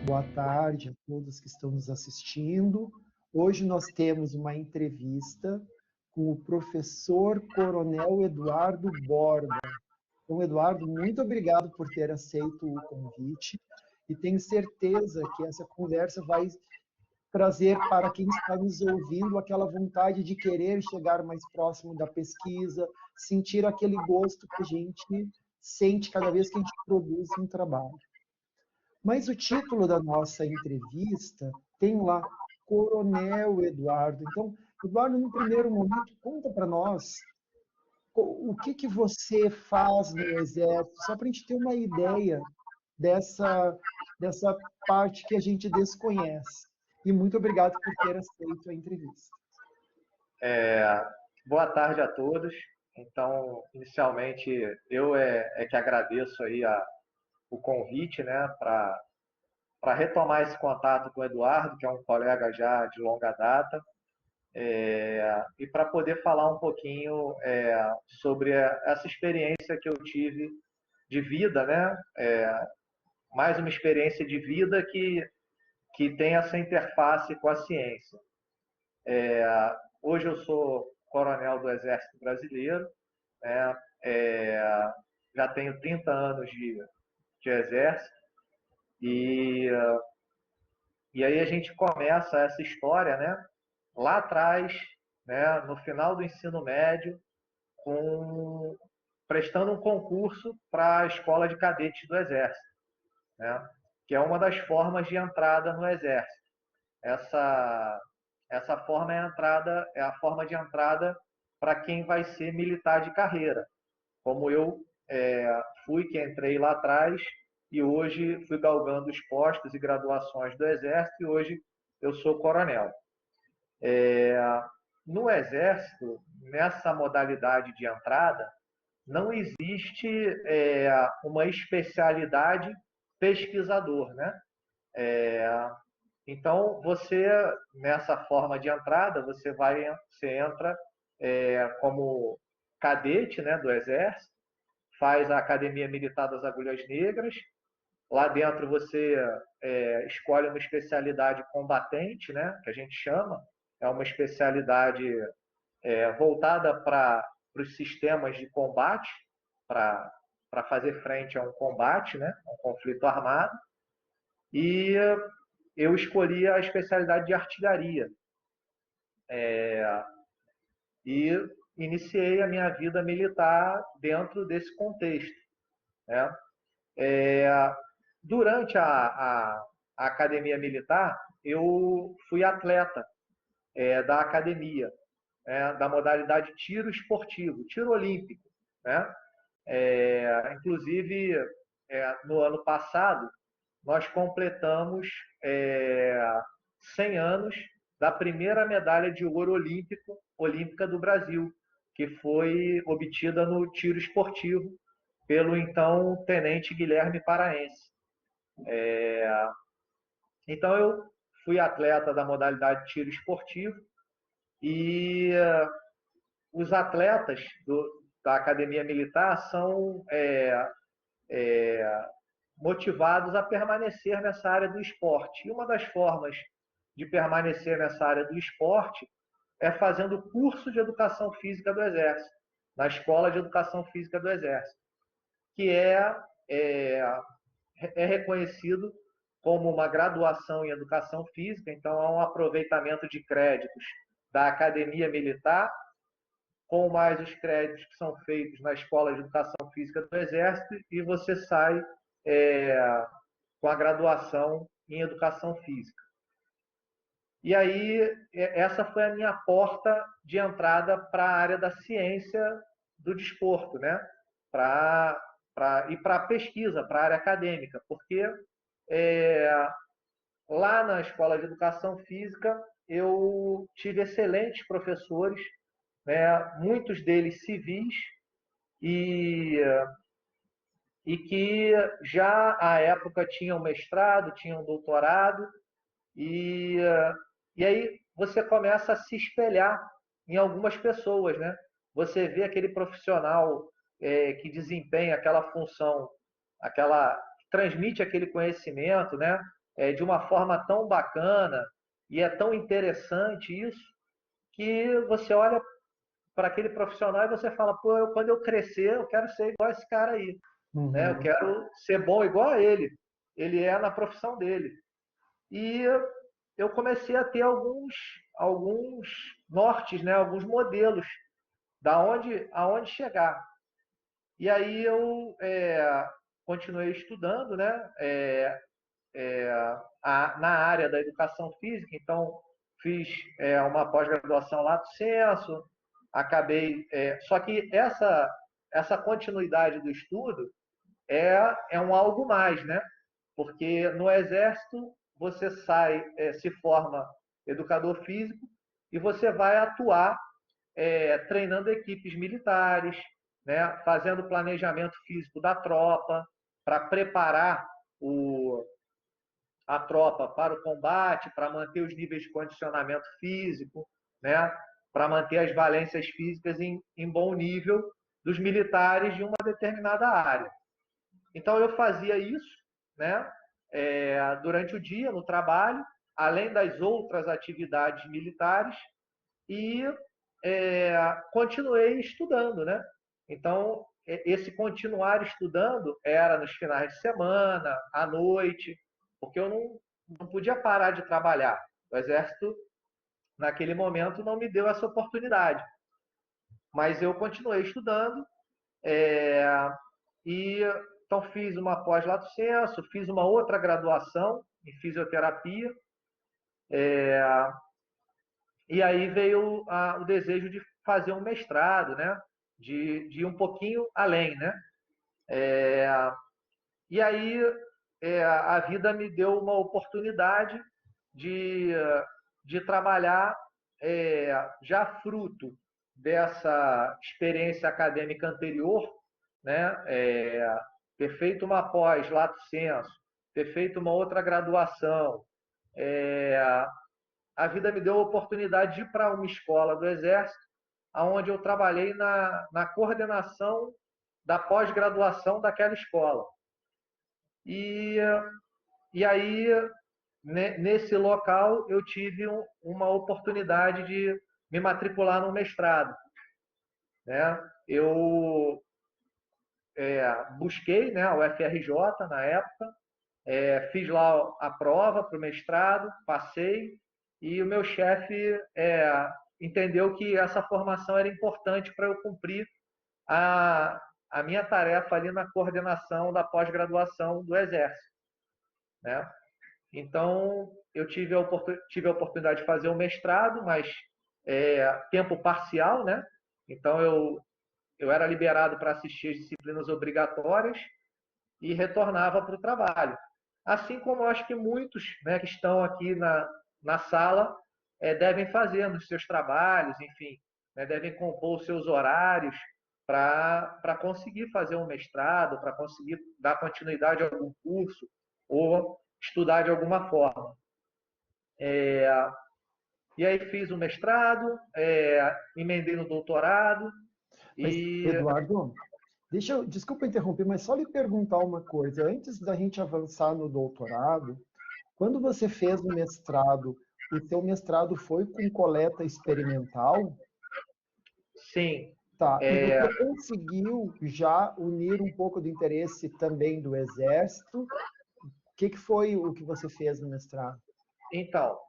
Boa tarde a todos que estão nos assistindo. Hoje nós temos uma entrevista com o professor Coronel Eduardo Borba. Então, Eduardo, muito obrigado por ter aceito o convite e tenho certeza que essa conversa vai trazer para quem está nos ouvindo aquela vontade de querer chegar mais próximo da pesquisa, sentir aquele gosto que a gente sente cada vez que a gente produz um trabalho. Mas o título da nossa entrevista tem lá Coronel Eduardo. Então, Eduardo, no primeiro momento, conta para nós o que que você faz no Exército, só para a gente ter uma ideia dessa, dessa parte que a gente desconhece. E muito obrigado por ter aceito a entrevista. Boa tarde a todos. Então, inicialmente, eu é que agradeço aí o convite, né, para retomar esse contato com o Eduardo, que é um colega já de longa data, e para poder falar um pouquinho sobre essa experiência que eu tive de vida, né, mais uma experiência de vida que tem essa interface com a ciência. Hoje eu sou coronel do Exército Brasileiro, né? Já tenho 30 anos de Exército, e, e aí a gente começa essa história, né? Lá atrás, né? No final do ensino médio, prestando um concurso para a Escola de Cadetes do Exército, né? Que é uma das formas de entrada no Exército. Essa forma é a forma de entrada para quem vai ser militar de carreira, como eu fui que entrei lá atrás e hoje fui galgando os postos e graduações do Exército e hoje eu sou coronel. No Exército, nessa modalidade de entrada, não existe uma especialidade pesquisador, né? Então, nessa forma de entrada, você entra como cadete, né, do Exército, faz a Academia Militar das Agulhas Negras. Lá dentro você escolhe uma especialidade combatente, né, que a gente chama. É uma especialidade voltada para os sistemas de combate, para fazer frente a um combate, né, a um conflito armado. E eu escolhi a especialidade de artilharia. E iniciei a minha vida militar dentro desse contexto, né? Durante a academia militar, eu fui atleta da academia, da modalidade tiro esportivo, tiro olímpico, né? Inclusive, no ano passado, nós completamos 100 anos da primeira medalha de ouro olímpica do Brasil, que foi obtida no tiro esportivo pelo então tenente Guilherme Paraense. Então eu fui atleta da modalidade tiro esportivo e os atletas da Academia Militar são motivados a permanecer nessa área do esporte. E uma das formas de permanecer nessa área do esporte é fazendo o curso de Educação Física do Exército, na Escola de Educação Física do Exército, que é reconhecido como uma graduação em Educação Física, então há um aproveitamento de créditos da Academia Militar, com mais os créditos que são feitos na Escola de Educação Física do Exército, e você sai com a graduação em Educação Física. E aí, essa foi a minha porta de entrada para a área da ciência do desporto, né? E para a pesquisa, para a área acadêmica, porque lá na Escola de Educação Física eu tive excelentes professores, né? Muitos deles civis, e que já à época tinham mestrado, tinham doutorado, e aí você começa a se espelhar em algumas pessoas, né? Você vê aquele profissional que desempenha aquela função, que transmite aquele conhecimento, né? de uma forma tão bacana e é tão interessante isso, que você olha para aquele profissional e você fala, pô, quando eu crescer, eu quero ser igual a esse cara aí, né? Eu Uhum. quero ser bom igual a ele. Ele é na profissão dele. E eu comecei a ter alguns nortes, né? Alguns modelos aonde chegar. E aí eu continuei estudando, né? Na área da educação física, então fiz uma pós-graduação lato sensu, acabei. Só que essa continuidade do estudo é um algo mais, né? Porque no Exército você sai, se forma educador físico e você vai atuar treinando equipes militares, né? Fazendo planejamento físico da tropa para preparar a tropa para o combate, para manter os níveis de condicionamento físico, né? Para manter as valências físicas em bom nível dos militares de uma determinada área. Então eu fazia isso, né? Durante o dia no trabalho, além das outras atividades militares, e continuei estudando, né? Então esse continuar estudando era nos finais de semana, à noite, porque eu não podia parar de trabalhar. O Exército, naquele momento, não me deu essa oportunidade. Mas eu continuei estudando, é, e então fiz uma pós-lato sensu, fiz uma outra graduação em fisioterapia, e aí veio o desejo de fazer um mestrado, né? De ir um pouquinho além, né? E aí a vida me deu uma oportunidade de, de trabalhar já fruto dessa experiência acadêmica anterior, né? Ter feito uma pós, lato sensu, ter feito uma outra graduação. A vida me deu a oportunidade de ir para uma escola do Exército, onde eu trabalhei na coordenação da pós-graduação daquela escola. E, e aí, nesse local, eu tive uma oportunidade de me matricular no mestrado, né? Eu busquei, né, o FRJ na época, fiz lá a prova para o mestrado, passei, e o meu chefe entendeu que essa formação era importante para eu cumprir a, a minha tarefa ali na coordenação da pós-graduação do Exército, né? Então, eu tive a oportunidade de fazer o mestrado, mas tempo parcial, né? Então, eu era liberado para assistir as disciplinas obrigatórias e retornava para o trabalho. Assim como eu acho que muitos, né, que estão aqui na sala devem fazer nos seus trabalhos, enfim, né, devem compor os seus horários para conseguir fazer um mestrado, para conseguir dar continuidade a algum curso ou estudar de alguma forma. E aí fiz o mestrado, emendei no doutorado Mas, e Eduardo, desculpa interromper, mas só lhe perguntar uma coisa. Antes da gente avançar no doutorado, quando você fez o mestrado, o seu mestrado foi com coleta experimental? sim, Tá. E você conseguiu já unir um pouco do interesse também do Exército? O que foi o que você fez no mestrado? então,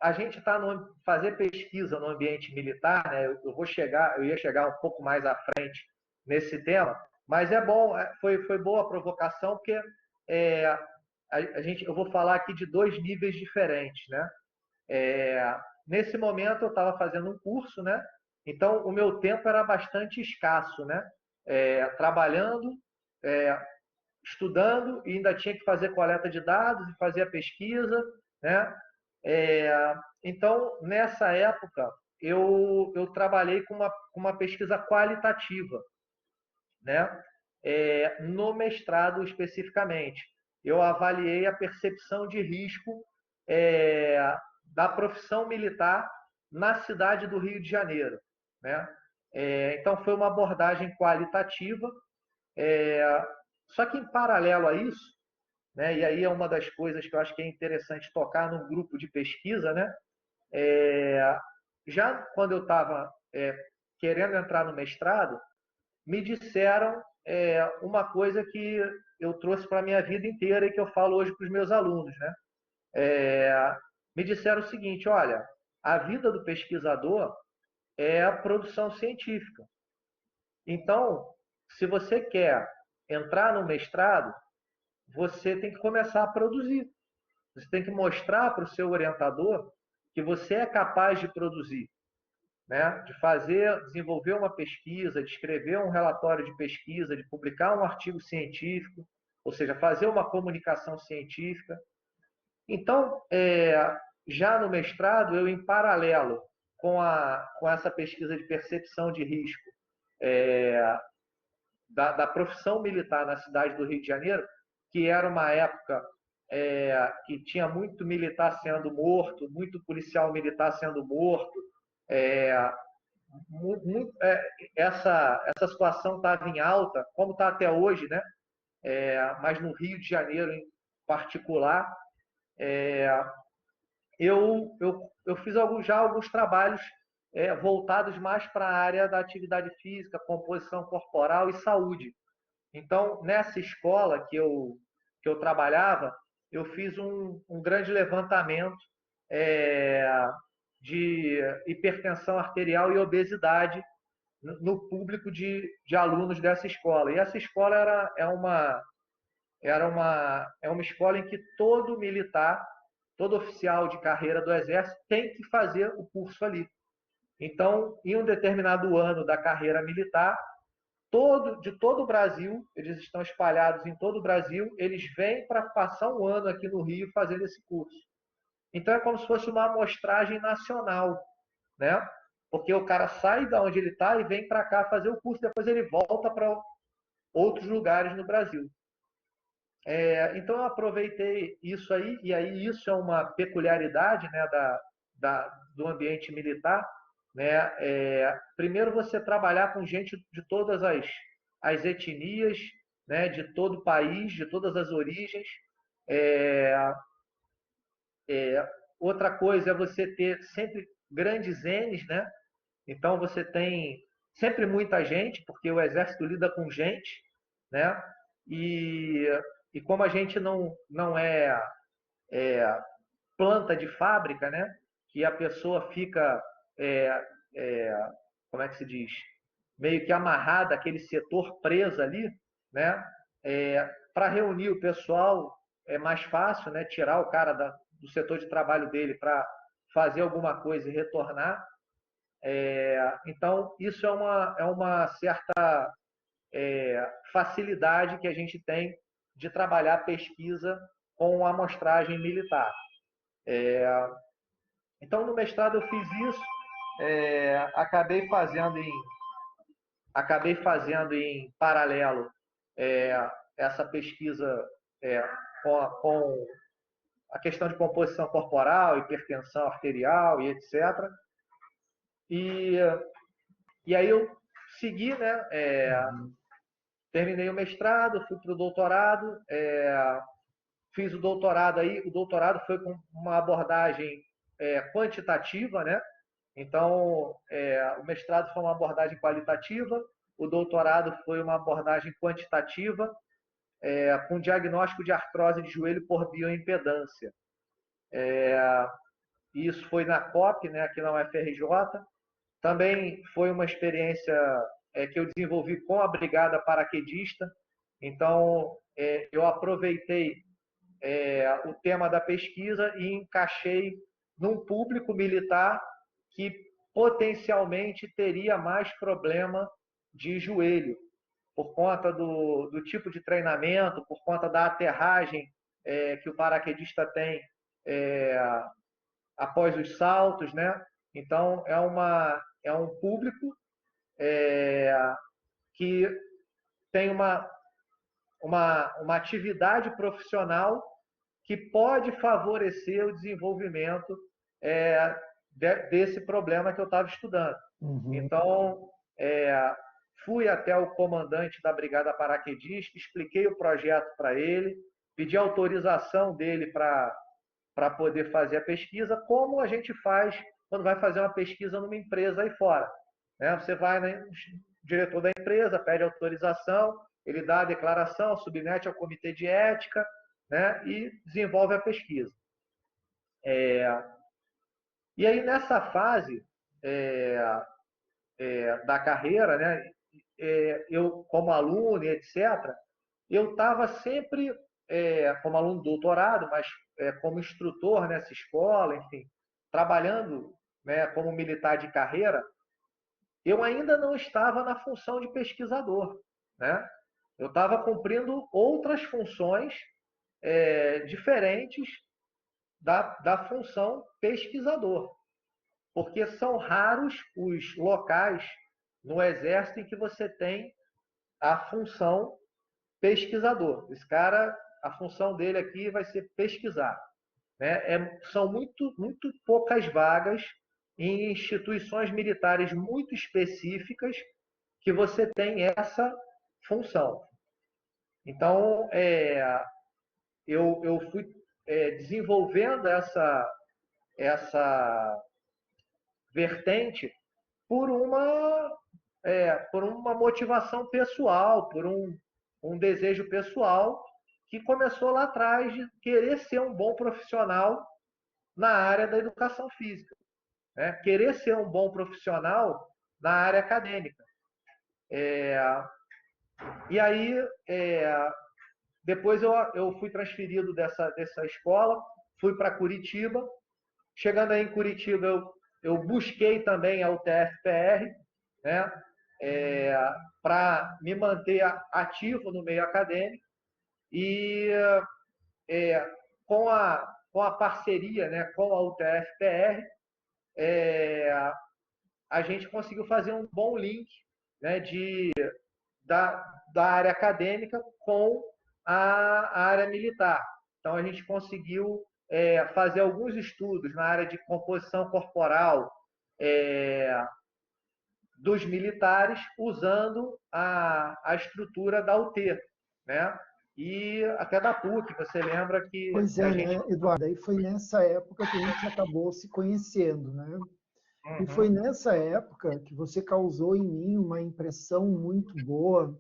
a gente está fazer pesquisa no ambiente militar, né? Eu ia chegar um pouco mais à frente nesse tema, mas é bom, foi boa a provocação, porque é, eu vou falar aqui de dois níveis diferentes, né? Nesse momento eu estava fazendo um curso, né? Então o meu tempo era bastante escasso, né? Trabalhando, é, estudando e ainda tinha que fazer coleta de dados e fazer a pesquisa, né? Então, nessa época, eu trabalhei com uma pesquisa qualitativa, né? No mestrado especificamente. Eu avaliei a percepção de risco é, da profissão militar na cidade do Rio de Janeiro, né? Então, foi uma abordagem qualitativa, só que em paralelo a isso, né? E aí é uma das coisas que eu acho que é interessante tocar num grupo de pesquisa, né? Já quando eu estava querendo entrar no mestrado, me disseram uma coisa que eu trouxe para a minha vida inteira e que eu falo hoje para os meus alunos, né? Me disseram o seguinte: olha, a vida do pesquisador é a produção científica. Então, se você quer entrar no mestrado, você tem que começar a produzir. Você tem que mostrar para o seu orientador que você é capaz de produzir, né? De fazer, desenvolver uma pesquisa, de escrever um relatório de pesquisa, de publicar um artigo científico, ou seja, fazer uma comunicação científica. Então, já no mestrado, eu, em paralelo com essa pesquisa de percepção de risco da profissão militar na cidade do Rio de Janeiro, que era uma época que tinha muito militar sendo morto, muito policial militar sendo morto, essa situação estava em alta, como está até hoje, né? Mas no Rio de Janeiro em particular, eu fiz já alguns trabalhos voltados mais para a área da atividade física, composição corporal e saúde. Então, nessa escola que eu trabalhava, eu fiz um grande levantamento de hipertensão arterial e obesidade no público de alunos dessa escola. E essa escola é uma escola em que todo militar, todo oficial de carreira do Exército tem que fazer o curso ali. Então, em um determinado ano da carreira militar, de todo o Brasil, eles estão espalhados em todo o Brasil, eles vêm para passar um ano aqui no Rio fazendo esse curso. Então, é como se fosse uma amostragem nacional, né? Porque o cara sai de onde ele está e vem para cá fazer o curso, depois ele volta para outros lugares no Brasil. Então, eu aproveitei isso aí, e aí isso é uma peculiaridade, né, do ambiente militar, né? Primeiro, você trabalhar com gente de todas as etnias, né, de todo o país, de todas as origens. É, Outra coisa é você ter sempre grandes N's, né? Então, você tem sempre muita gente, porque o Exército lida com gente, né? E, e como a gente não planta de fábrica, né? Que a pessoa fica, é, é, como é que se diz? Meio que amarrada àquele setor preso ali, né? Para reunir o pessoal é mais fácil, né? Tirar o cara do setor de trabalho dele para fazer alguma coisa e retornar. Então, isso é uma certa facilidade que a gente tem de trabalhar pesquisa com amostragem militar. Então, no mestrado eu fiz isso, acabei fazendo em paralelo essa pesquisa com a questão de composição corporal, hipertensão arterial e etc. E, e aí eu segui, né? Terminei o mestrado, fui para o doutorado, fiz o doutorado aí. O doutorado foi com uma abordagem quantitativa, né? Então, o mestrado foi uma abordagem qualitativa, o doutorado foi uma abordagem quantitativa, com diagnóstico de artrose de joelho por bioimpedância. Isso foi na COP, né, aqui na UFRJ. Também foi uma experiência que eu desenvolvi com a Brigada Paraquedista. Então, eu aproveitei o tema da pesquisa e encaixei num público militar que potencialmente teria mais problema de joelho, por conta do tipo de treinamento, por conta da aterragem que o paraquedista tem após os saltos, né? Então, é um público que tem uma atividade profissional que pode favorecer o desenvolvimento desse problema que eu estava estudando. Uhum. Então, fui até o comandante da Brigada Paraquedista, expliquei o projeto para ele, pedir autorização dele para poder fazer a pesquisa, como a gente faz quando vai fazer uma pesquisa numa empresa aí fora. Né? Você vai, né, o diretor da empresa pede autorização, ele dá a declaração, submete ao comitê de ética, né, e desenvolve a pesquisa. E aí, nessa fase da carreira, né, eu, como aluno, etc., eu estava sempre, como aluno do doutorado, mas como instrutor nessa escola, enfim, trabalhando, né, como militar de carreira, eu ainda não estava na função de pesquisador, né? Eu estava cumprindo outras funções diferentes da função pesquisador, porque são raros os locais no Exército em que você tem a função pesquisador. Esse cara, a função dele aqui vai ser pesquisar. Né? São muito poucas vagas em instituições militares muito específicas que você tem essa função. Então, eu fui desenvolvendo essa vertente por uma motivação pessoal, por um desejo pessoal que começou lá atrás de querer ser um bom profissional na área da educação física, né? Querer ser um bom profissional na área acadêmica. E aí, depois eu fui transferido dessa escola, fui para Curitiba. Chegando aí em Curitiba, eu busquei também a UTF-PR, né, para me manter ativo no meio acadêmico e com a parceria, né, com a UTF-PR, a gente conseguiu fazer um bom link, né, da área acadêmica com a área militar. Então, a gente conseguiu fazer alguns estudos na área de composição corporal dos militares usando a estrutura da UT, né? E até da PUC, você lembra que Pois a é, gente... né, Eduardo? Aí foi nessa época que a gente acabou se conhecendo, né? E foi Uhum. nessa época que você causou em mim uma impressão muito boa,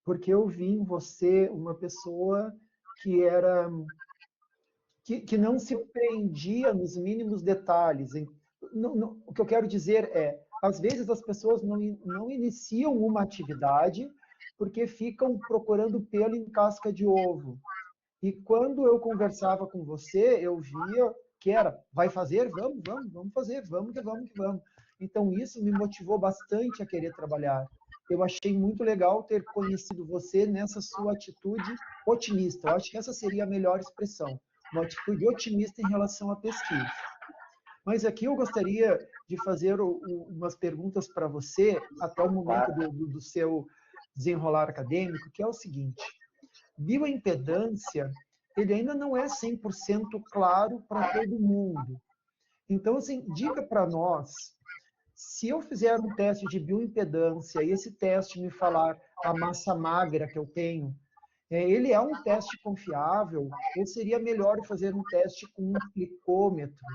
porque eu vi em você uma pessoa que era que não se prendia nos mínimos detalhes. O que eu quero dizer é, às vezes as pessoas não iniciam uma atividade porque ficam procurando pelo em casca de ovo. E quando eu conversava com você, eu via que era, vai fazer? Vamos fazer, vamos que vamos que vamos. Então, isso me motivou bastante a querer trabalhar. Eu achei muito legal ter conhecido você nessa sua atitude otimista. Eu acho que essa seria a melhor expressão, uma atitude otimista em relação à pesquisa. Mas aqui eu gostaria de fazer umas perguntas para você, até o momento Claro. do seu desenrolar acadêmico, que é o seguinte: bioimpedância, ele ainda não é 100% claro para todo mundo. Então, assim, diga para nós, se eu fizer um teste de bioimpedância e esse teste me falar a massa magra que eu tenho, ele é um teste confiável ou seria melhor fazer um teste com um glicômetro?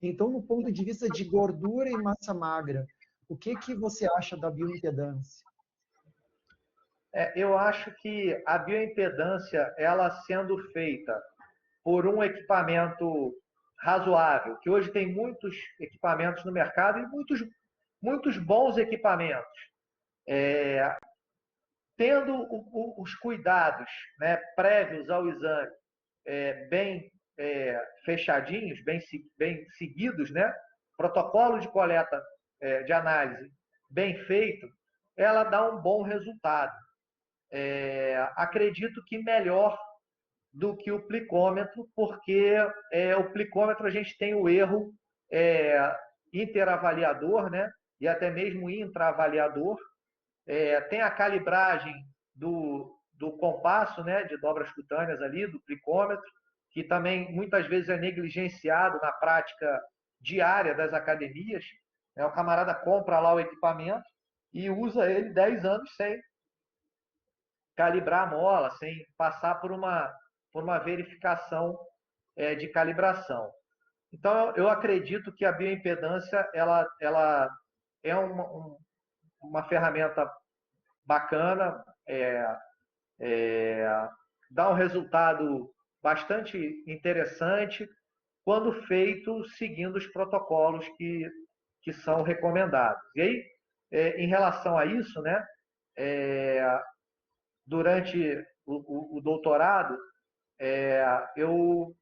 Então, no ponto de vista de gordura e massa magra, o que você acha da bioimpedância? Eu acho que a bioimpedância, ela sendo feita por um equipamento razoável, que hoje tem muitos equipamentos no mercado e muitos bons equipamentos, tendo os cuidados, né, prévios ao exame bem fechadinhos, bem seguidos, né, protocolo de coleta de análise bem feito, ela dá um bom resultado. Acredito que melhor do que o plicômetro, porque o plicômetro a gente tem o erro interavaliador, né? E até mesmo intraavaliador. Tem a calibragem do compasso, né? De dobras cutâneas ali, do plicômetro, que também muitas vezes é negligenciado na prática diária das academias. O camarada compra lá o equipamento e usa ele 10 anos sem calibrar a mola, sem passar por por uma verificação de calibração. Então, eu acredito que a bioimpedância ela é uma ferramenta bacana, dá um resultado bastante interessante quando feito seguindo os protocolos que são recomendados. E aí, em relação a isso, né, durante o doutorado,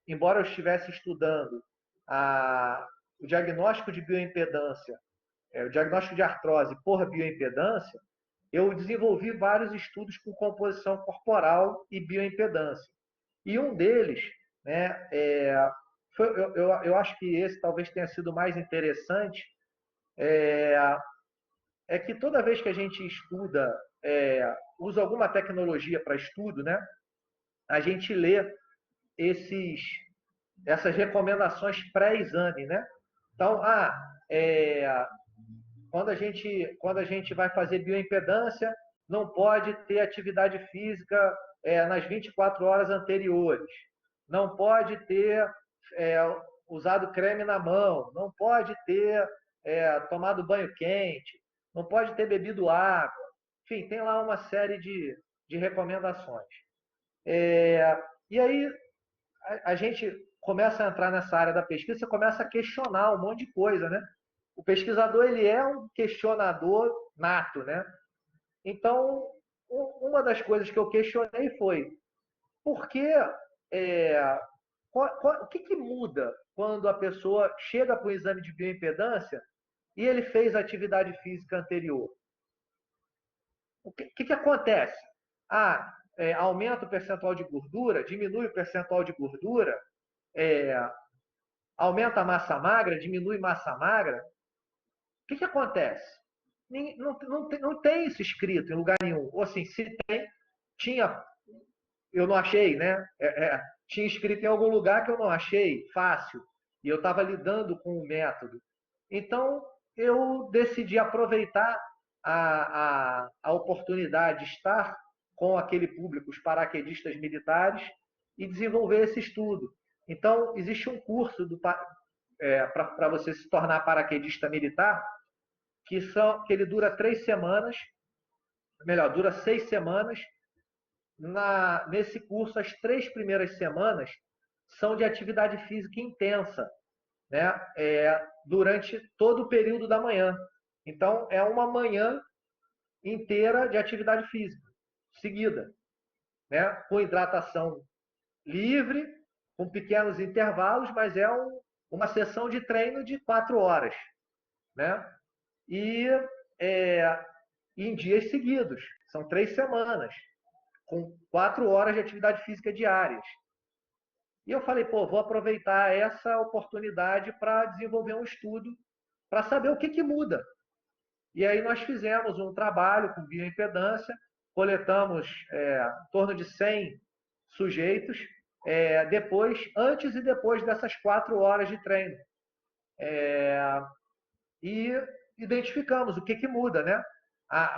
embora eu estivesse estudando o diagnóstico de bioimpedância, o diagnóstico de artrose por bioimpedância, eu desenvolvi vários estudos com composição corporal e bioimpedância. E um deles, né, eu acho que esse talvez tenha sido mais interessante, é que toda vez que a gente estuda, usa alguma tecnologia para estudo, né, a gente lê essas recomendações pré-exame, né? Então, quando a gente vai fazer bioimpedância, não pode ter atividade física nas 24 horas anteriores, não pode ter usado creme na mão, não pode ter tomado banho quente, não pode ter bebido água. Enfim, tem lá uma série de recomendações. E aí a gente começa a entrar nessa área da pesquisa, você começa a questionar um monte de coisa, né? O pesquisador, ele é um questionador nato, né? Então, uma das coisas que eu questionei foi por que, o que muda quando a pessoa chega para o exame de bioimpedância e ele fez atividade física anterior? O que acontece? Aumenta o percentual de gordura, diminui o percentual de gordura, aumenta a massa magra, diminui massa magra. O que acontece? Não tem isso escrito em lugar nenhum. Ou assim, se tem, eu não achei, né? Tinha escrito em algum lugar que eu não achei fácil. E eu estava lidando com o método. Então, eu decidi aproveitar a oportunidade de estar com aquele público, os paraquedistas militares, e desenvolver esse estudo. Então, existe um curso para você se tornar paraquedista militar, que ele dura 3 semanas, melhor, dura 6 semanas. Nesse curso, as 3 primeiras semanas são de atividade física intensa, né? Durante todo o período da manhã. Então, é uma manhã inteira de atividade física, seguida, né? Com hidratação livre, com pequenos intervalos, mas uma sessão de treino de 4 horas, né? E em dias seguidos, são 3 semanas, com 4 horas de atividade física diárias. E eu falei, vou aproveitar essa oportunidade para desenvolver um estudo, para saber o que muda. E aí nós fizemos um trabalho com bioimpedância, coletamos em torno de 100 sujeitos, antes e depois dessas 4 horas de treino. E identificamos o que muda, né?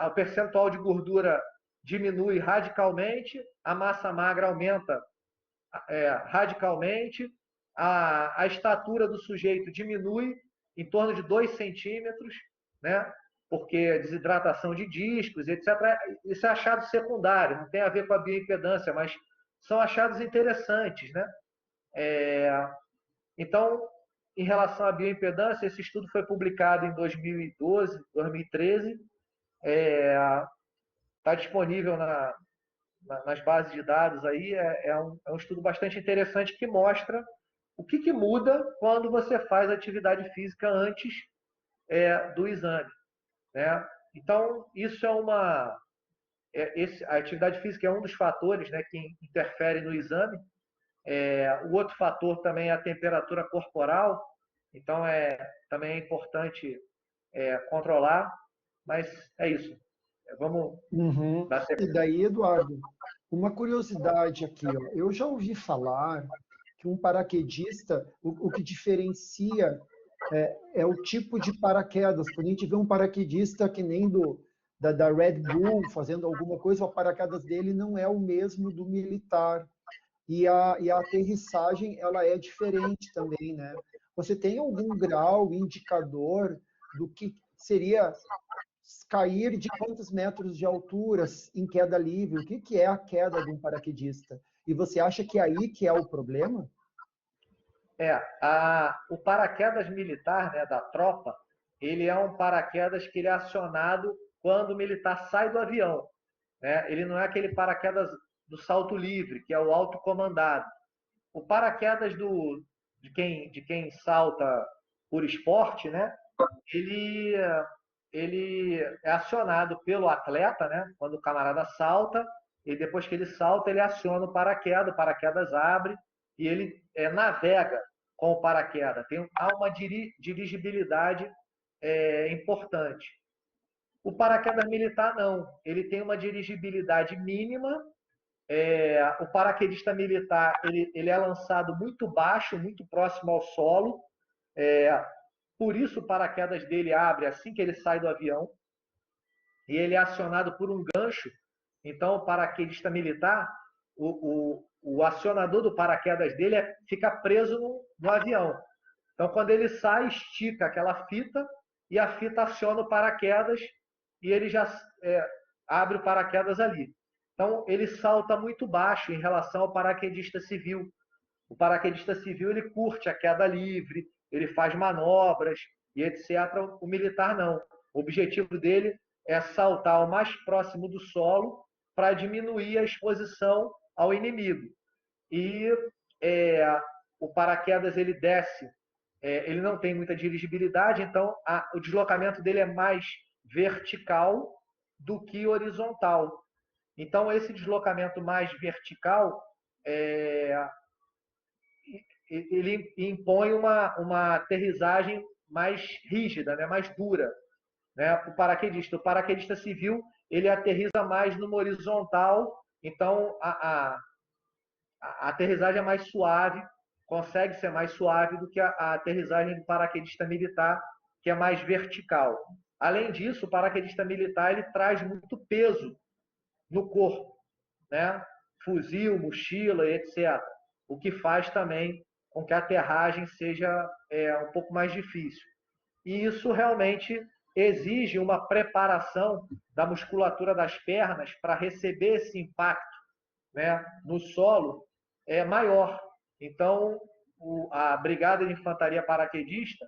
O percentual de gordura diminui radicalmente, a massa magra aumenta radicalmente, a estatura do sujeito diminui em torno de 2 centímetros, né? Porque desidratação de discos, etc. Isso é achado secundário, não tem a ver com a bioimpedância, mas são achados interessantes, né? Então, em relação à bioimpedância, esse estudo foi publicado em 2012, 2013, está disponível nas bases de dados aí, é um estudo bastante interessante que mostra o que muda quando você faz atividade física antes do exame, né? Então, isso a atividade física é um dos fatores, né, que interfere no exame. O outro fator também é a temperatura corporal, então também é importante controlar, mas é isso. Vamos dar E daí, Eduardo, uma curiosidade aqui, ó. Eu já ouvi falar que um paraquedista, o que diferencia é o tipo de paraquedas. Quando a gente vê um paraquedista que nem da Red Bull fazendo alguma coisa, o paraquedas dele não é o mesmo do militar. e a aterrissagem ela é diferente também, né? Você tem algum grau, indicador do que seria cair de quantos metros de altura em queda livre? O que que é a queda de um paraquedista? E você acha que é aí que é o problema? O paraquedas militar, né, da tropa, ele é um paraquedas que ele é acionado quando o militar sai do avião, né? Ele não é aquele paraquedas do salto livre, que é o autocomandado. O paraquedas de quem salta por esporte, né? Ele, ele é acionado pelo atleta, né? Quando o camarada salta, e depois que ele salta, ele aciona o paraquedas abre e ele navega com o paraquedas. Há uma dirigibilidade importante. O paraquedas militar não, ele tem uma dirigibilidade mínima. O paraquedista militar ele é lançado muito baixo, muito próximo ao solo. É, por isso o paraquedas dele abre assim que ele sai do avião e ele é acionado por um gancho. Então o paraquedista militar, o acionador do paraquedas dele fica preso no avião. Então quando ele sai, estica aquela fita e a fita aciona o paraquedas e ele já abre o paraquedas ali. Então, ele salta muito baixo em relação ao paraquedista civil. O paraquedista civil ele curte a queda livre, ele faz manobras e etc. O militar não. O objetivo dele é saltar o mais próximo do solo para diminuir a exposição ao inimigo. E é, o paraquedas ele desce, ele não tem muita dirigibilidade, então o deslocamento dele é mais vertical do que horizontal. Então, esse deslocamento mais vertical, ele impõe uma aterrissagem mais rígida, né, mais dura, né, para o paraquedista. O paraquedista civil, ele aterriza mais numa horizontal, então a aterrissagem é mais suave, consegue ser mais suave do que a aterrissagem do paraquedista militar, que é mais vertical. Além disso, o paraquedista militar ele traz muito peso no corpo, né? Fuzil, mochila, etc. O que faz também com que a aterragem seja um pouco mais difícil. E isso realmente exige uma preparação da musculatura das pernas para receber esse impacto, né, no solo maior. Então, a Brigada de Infantaria Paraquedista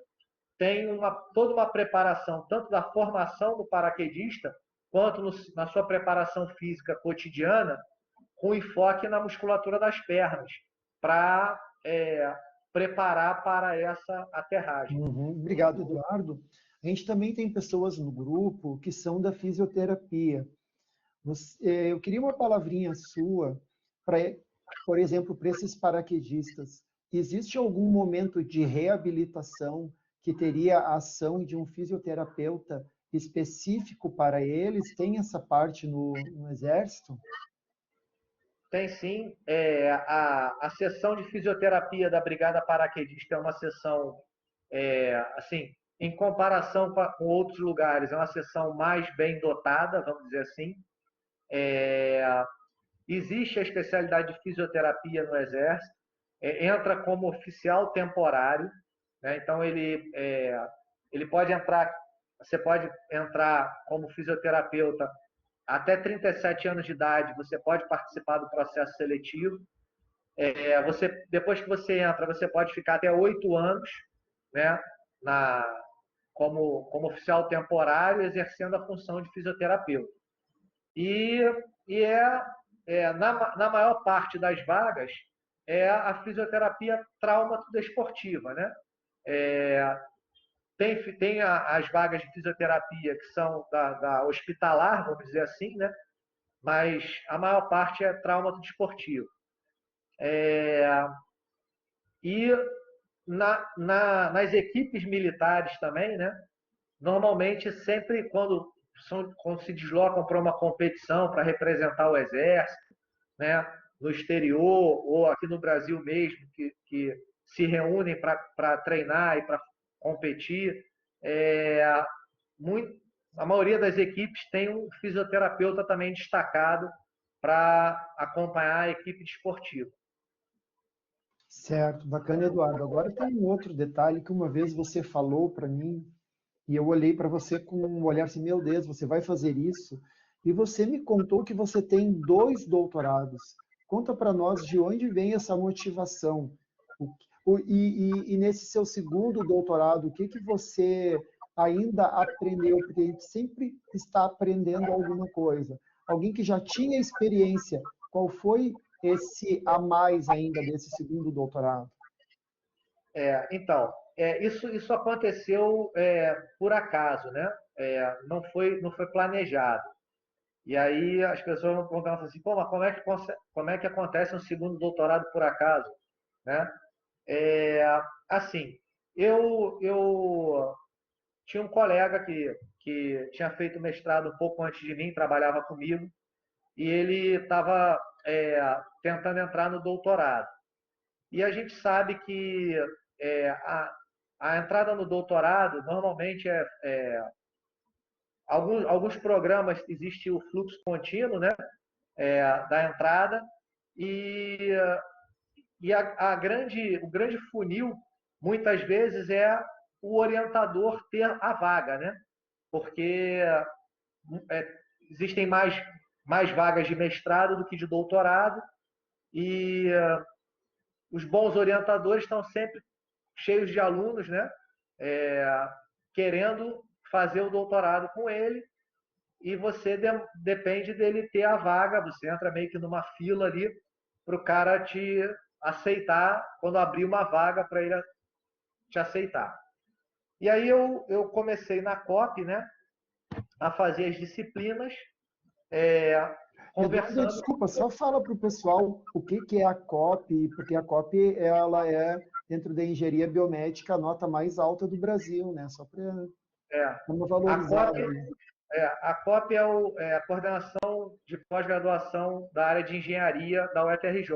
tem toda uma preparação, tanto da formação do paraquedista, quanto na sua preparação física cotidiana, com enfoque na musculatura das pernas, para preparar para essa aterragem. Uhum. Obrigado, Eduardo. A gente também tem pessoas no grupo que são da fisioterapia. Eu queria uma palavrinha sua para, por exemplo, para esses paraquedistas. Existe algum momento de reabilitação que teria a ação de um fisioterapeuta específico para eles? Tem essa parte no Exército? Tem sim. A sessão de fisioterapia da Brigada Paraquedista é uma sessão, assim, em comparação com outros lugares, é uma sessão mais bem dotada, vamos dizer assim. Existe a especialidade de fisioterapia no Exército, entra como oficial temporário, né? Então ele pode entrar, você pode entrar como fisioterapeuta até 37 anos de idade, você pode participar do processo seletivo. Depois que você entra, você pode ficar até 8 anos, né, como oficial temporário, exercendo a função de fisioterapeuta. E, e na maior parte das vagas, é a fisioterapia traumato-desportiva, né? Tem as vagas de fisioterapia que são da hospitalar, vamos dizer assim, né? Mas a maior parte é traumato-desportivo. E nas equipes militares também, né? Normalmente, sempre quando se deslocam para uma competição para representar o Exército, né, no exterior ou aqui no Brasil mesmo, que se reúnem para treinar e para competir, muito, a maioria das equipes tem um fisioterapeuta também destacado para acompanhar a equipe desportiva. Certo, bacana, Eduardo. Agora tem um outro detalhe que uma vez você falou para mim, e eu olhei para você com um olhar assim, meu Deus, você vai fazer isso? E você me contou que você tem 2 doutorados. Conta para nós de onde vem essa motivação. E nesse seu segundo doutorado, o que que você ainda aprendeu? Porque a gente sempre está aprendendo alguma coisa. Alguém que já tinha experiência, qual foi esse a mais ainda desse segundo doutorado? Então, isso aconteceu por acaso, né? Não foi planejado. E aí as pessoas vão perguntar assim, pô, mas como é que acontece um segundo doutorado por acaso, né? É, assim, eu tinha um colega que tinha feito mestrado um pouco antes de mim, trabalhava comigo, e ele estava tentando entrar no doutorado. E a gente sabe que a entrada no doutorado normalmente alguns programas existe o fluxo contínuo, né, da entrada e, o grande funil muitas vezes é o orientador ter a vaga, né? Porque existem mais vagas de mestrado do que de doutorado e os bons orientadores estão sempre cheios de alunos, né? Querendo fazer o doutorado com ele e você depende dele ter a vaga, você entra meio que numa fila ali para o cara te aceitar quando abrir uma vaga para ele te aceitar. E aí eu comecei na COP, né, a fazer as disciplinas, Eduardo, conversando. desculpa, só fala para o pessoal o que que é a COP, porque a COP ela é, dentro da engenharia biomédica, a nota mais alta do Brasil, né? Só para dar É, uma a valorizada COP, aí. a COP é a coordenação de pós-graduação da área de engenharia da UFRJ.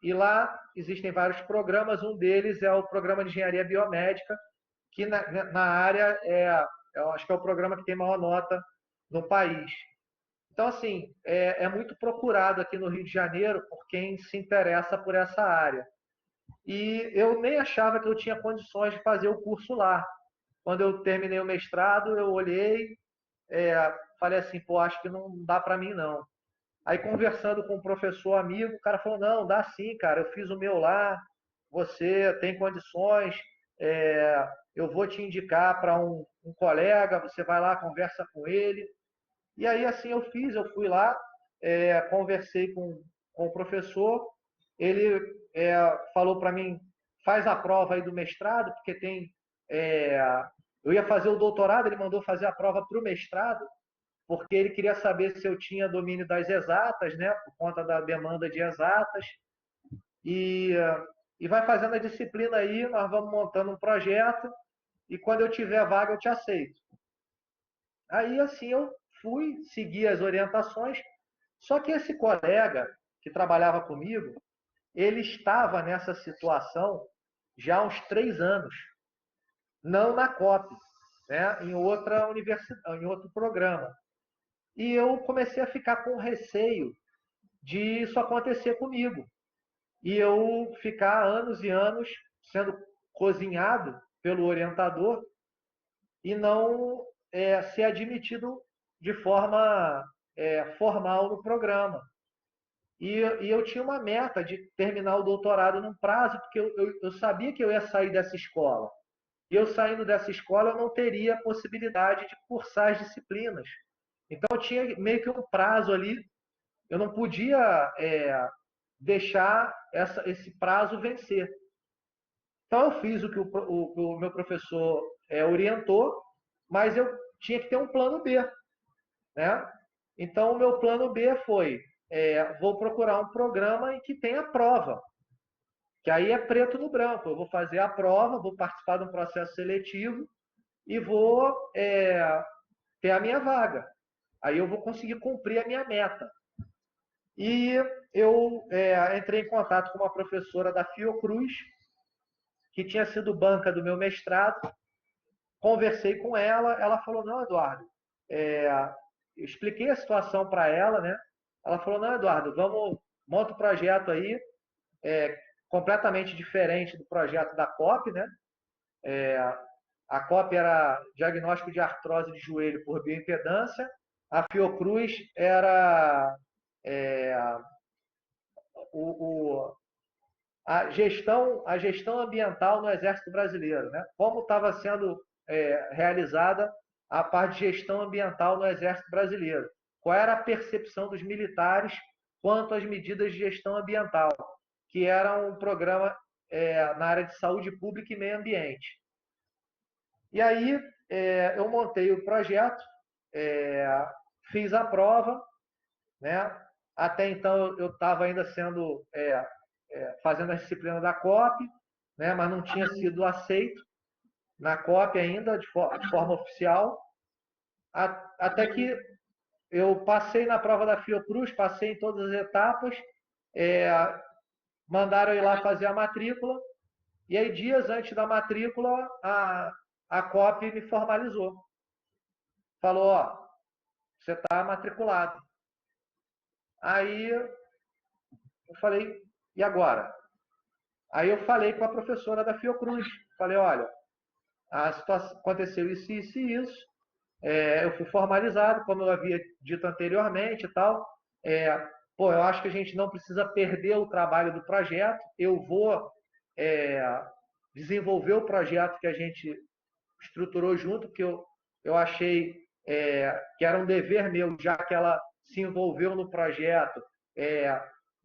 E lá existem vários programas, um deles é o programa de engenharia biomédica, que na área eu acho que é o programa que tem maior nota no país. Então, assim, é muito procurado aqui no Rio de Janeiro por quem se interessa por essa área. E eu nem achava que eu tinha condições de fazer o curso lá. Quando eu terminei o mestrado, eu olhei, falei assim, pô, acho que não dá para mim não. Aí conversando com um professor amigo, o cara falou, não, dá sim, cara, eu fiz o meu lá, você tem condições, eu vou te indicar para um colega, você vai lá, conversa com ele. E aí assim eu fiz, eu fui lá, conversei com o professor, ele falou para mim, faz a prova aí do mestrado, porque é, eu ia fazer o doutorado, ele mandou fazer a prova para o mestrado, porque ele queria saber se eu tinha domínio das exatas, né, por conta da demanda de exatas, e, e vai fazendo a disciplina aí, nós vamos montando um projeto, e quando eu tiver vaga eu te aceito. Aí assim eu fui, segui as orientações, só que esse colega que trabalhava comigo, ele estava nessa situação já há uns 3 anos, não na COP, né, em outra universidade, em outro programa. E eu comecei a ficar com receio de isso acontecer comigo. E eu ficar anos e anos sendo cozinhado pelo orientador e não ser admitido de forma formal no programa. E eu tinha uma meta de terminar o doutorado num prazo, porque eu sabia que eu ia sair dessa escola. E eu saindo dessa escola, eu não teria possibilidade de cursar as disciplinas. Então, eu tinha meio que um prazo ali, eu não podia deixar esse prazo vencer. Então, eu fiz o que o meu professor orientou, mas eu tinha que ter um plano B, né? Então, o meu plano B foi, vou procurar um programa em que tenha prova, que aí é preto no branco. Eu vou fazer a prova, vou participar de um processo seletivo e vou ter a minha vaga. Aí eu vou conseguir cumprir a minha meta. E eu entrei em contato com uma professora da Fiocruz, que tinha sido banca do meu mestrado, conversei com ela, ela falou, não, Eduardo, eu expliquei a situação para ela, né? Ela falou, não, Eduardo, monta o projeto aí, completamente diferente do projeto da COP, né? A COP era diagnóstico de artrose de joelho por bioimpedância, a Fiocruz era o, a gestão ambiental no Exército Brasileiro, né? Como estava sendo realizada a parte de gestão ambiental no Exército Brasileiro. Qual era a percepção dos militares quanto às medidas de gestão ambiental, que era um programa na área de saúde pública e meio ambiente. E aí eu montei o projeto, fiz a prova, né? Até então eu estava ainda sendo fazendo a disciplina da COP, né? Mas não tinha sido aceito na COP ainda de forma oficial, até que eu passei na prova da Fiocruz, passei em todas as etapas, mandaram eu ir lá fazer a matrícula, e aí dias antes da matrícula a COP me formalizou. Falou, ó, você está matriculado. Aí eu falei, e agora? Aí eu falei com a professora da Fiocruz. Falei, olha, a situação, aconteceu isso, isso e isso. Eu fui formalizado, como eu havia dito anteriormente e tal. Eu acho que a gente não precisa perder o trabalho do projeto. Eu vou desenvolver o projeto que a gente estruturou junto, porque eu achei que era um dever meu, já que ela se envolveu no projeto,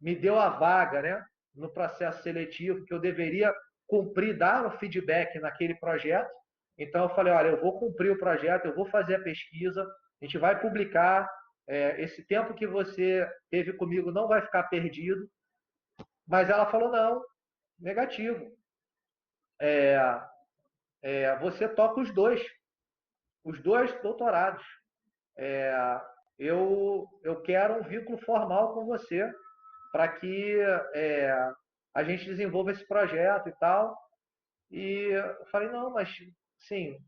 me deu a vaga, né, no processo seletivo, que eu deveria cumprir, dar um feedback naquele projeto. Então, eu falei, olha, eu vou cumprir o projeto, eu vou fazer a pesquisa, a gente vai publicar, esse tempo que você teve comigo não vai ficar perdido. Mas ela falou, não, negativo. Você toca os dois doutorados. Eu quero um vínculo formal com você para que a gente desenvolva esse projeto e tal. E eu falei, não, mas sim,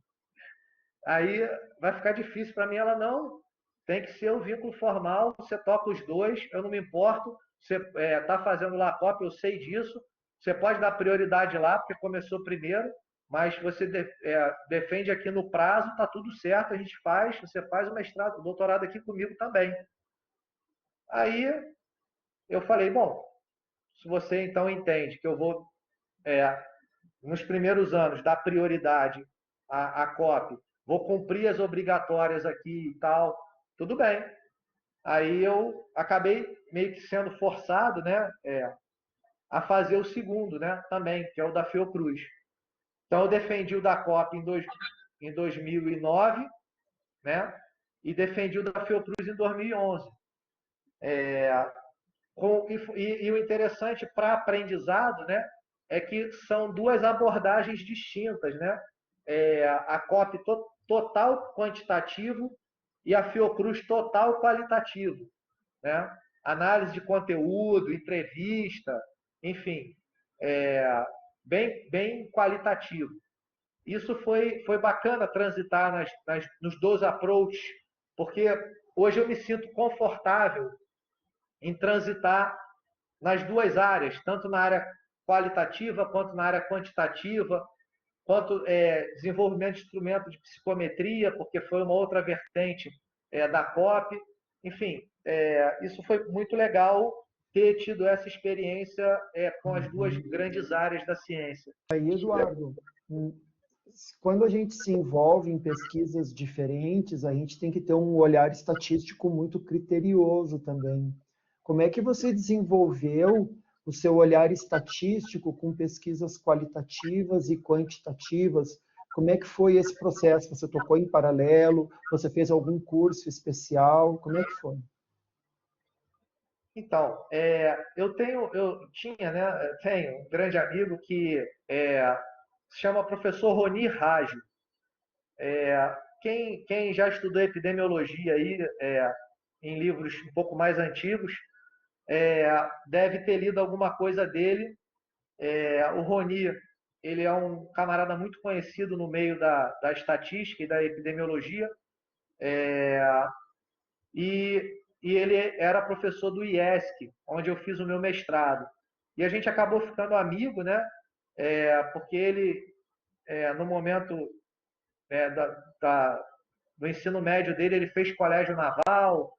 aí vai ficar difícil para mim. Ela, não, tem que ser o vínculo formal, você toca os dois, eu não me importo, você está fazendo lá a cópia, eu sei disso, você pode dar prioridade lá, porque começou primeiro, mas você defende aqui no prazo, está tudo certo, a gente faz, você faz o mestrado, o doutorado aqui comigo também. Aí eu falei, bom, se você então entende que eu vou, nos primeiros anos, dar prioridade à COP, vou cumprir as obrigatórias aqui e tal, tudo bem. Aí eu acabei meio que sendo forçado, né, a fazer o segundo, né, também, que é o da Fiocruz. Então eu defendi o da COP em 2009, né, e defendi o da Fiocruz em 2011. E o interessante para aprendizado, né, é que são duas abordagens distintas, né? A COP total quantitativo e a Fiocruz total qualitativo, né? Análise de conteúdo, entrevista, enfim, bem qualitativo. Isso foi bacana transitar nos dois approaches, porque hoje eu me sinto confortável em transitar nas duas áreas, tanto na área qualitativa quanto na área quantitativa, quanto desenvolvimento de instrumento de psicometria, porque foi uma outra vertente da COP. Enfim, isso foi muito legal ter tido essa experiência com as duas grandes áreas da ciência. Aí, Eduardo, quando a gente se envolve em pesquisas diferentes, a gente tem que ter um olhar estatístico muito criterioso também. Como é que você desenvolveu o seu olhar estatístico com pesquisas qualitativas e quantitativas? Como é que foi esse processo? Você tocou em paralelo? Você fez algum curso especial? Como é que foi? Então, eu tenho um grande amigo que se chama professor Roni Raggio. Quem já estudou epidemiologia aí, em livros um pouco mais antigos, deve ter lido alguma coisa dele. O Roni, ele é um camarada muito conhecido no meio da estatística e da epidemiologia, e ele era professor do IESC, onde eu fiz o meu mestrado. e a gente acabou ficando amigo, né? Porque ele, no momento é, da, da, do ensino médio dele, ele fez colégio naval,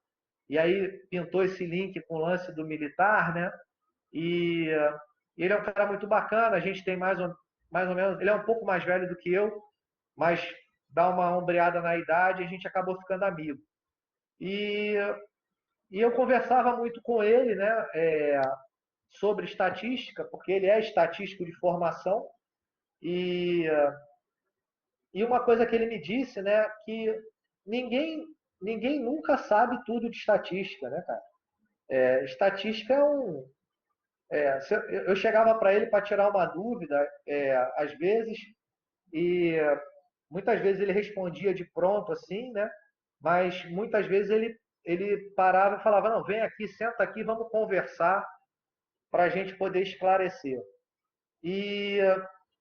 e aí pintou esse link com o lance do militar, né? E ele é um cara muito bacana, a gente tem mais ou menos, ele é um pouco mais velho do que eu, mas dá uma ombreada na idade e a gente acabou ficando amigo. E, e eu conversava muito com ele, né, sobre estatística, porque ele é estatístico de formação, e, e uma coisa que ele me disse, né, que ninguém, ninguém nunca sabe tudo de estatística, né, cara? Estatística é um. Eu chegava para ele para tirar uma dúvida, às vezes, e muitas vezes ele respondia de pronto, assim, né? Mas muitas vezes ele parava e falava: não, vem aqui, senta aqui, vamos conversar para a gente poder esclarecer. E,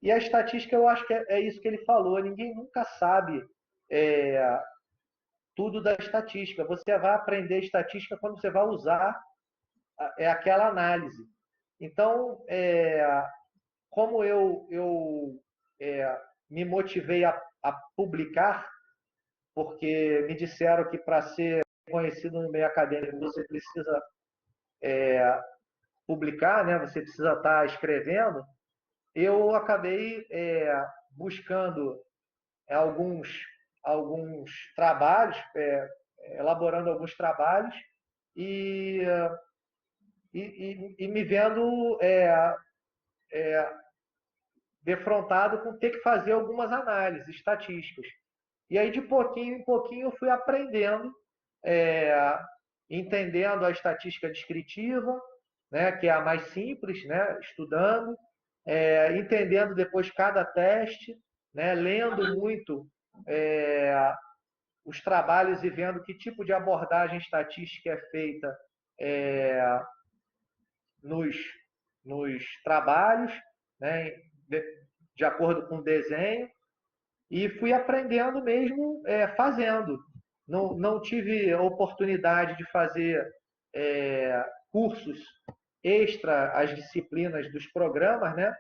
e a estatística, eu acho que é isso que ele falou: ninguém nunca sabe é, tudo da estatística. Você vai aprender estatística quando você vai usar aquela análise. Então, como eu me motivei a publicar, porque me disseram que para ser conhecido no meio acadêmico você precisa publicar, né? Você precisa estar escrevendo. Eu acabei buscando alguns, alguns trabalhos, elaborando alguns trabalhos e, me vendo defrontado com ter que fazer algumas análises estatísticas. E aí, de pouquinho em pouquinho, eu fui aprendendo, é, entendendo a estatística descritiva, né, que é a mais simples, né, estudando, entendendo depois cada teste, né, lendo muito os trabalhos e vendo que tipo de abordagem estatística é feita é, nos, nos trabalhos, né, de acordo com o desenho, e fui aprendendo mesmo fazendo. Não tive oportunidade de fazer cursos extra às disciplinas dos programas, né?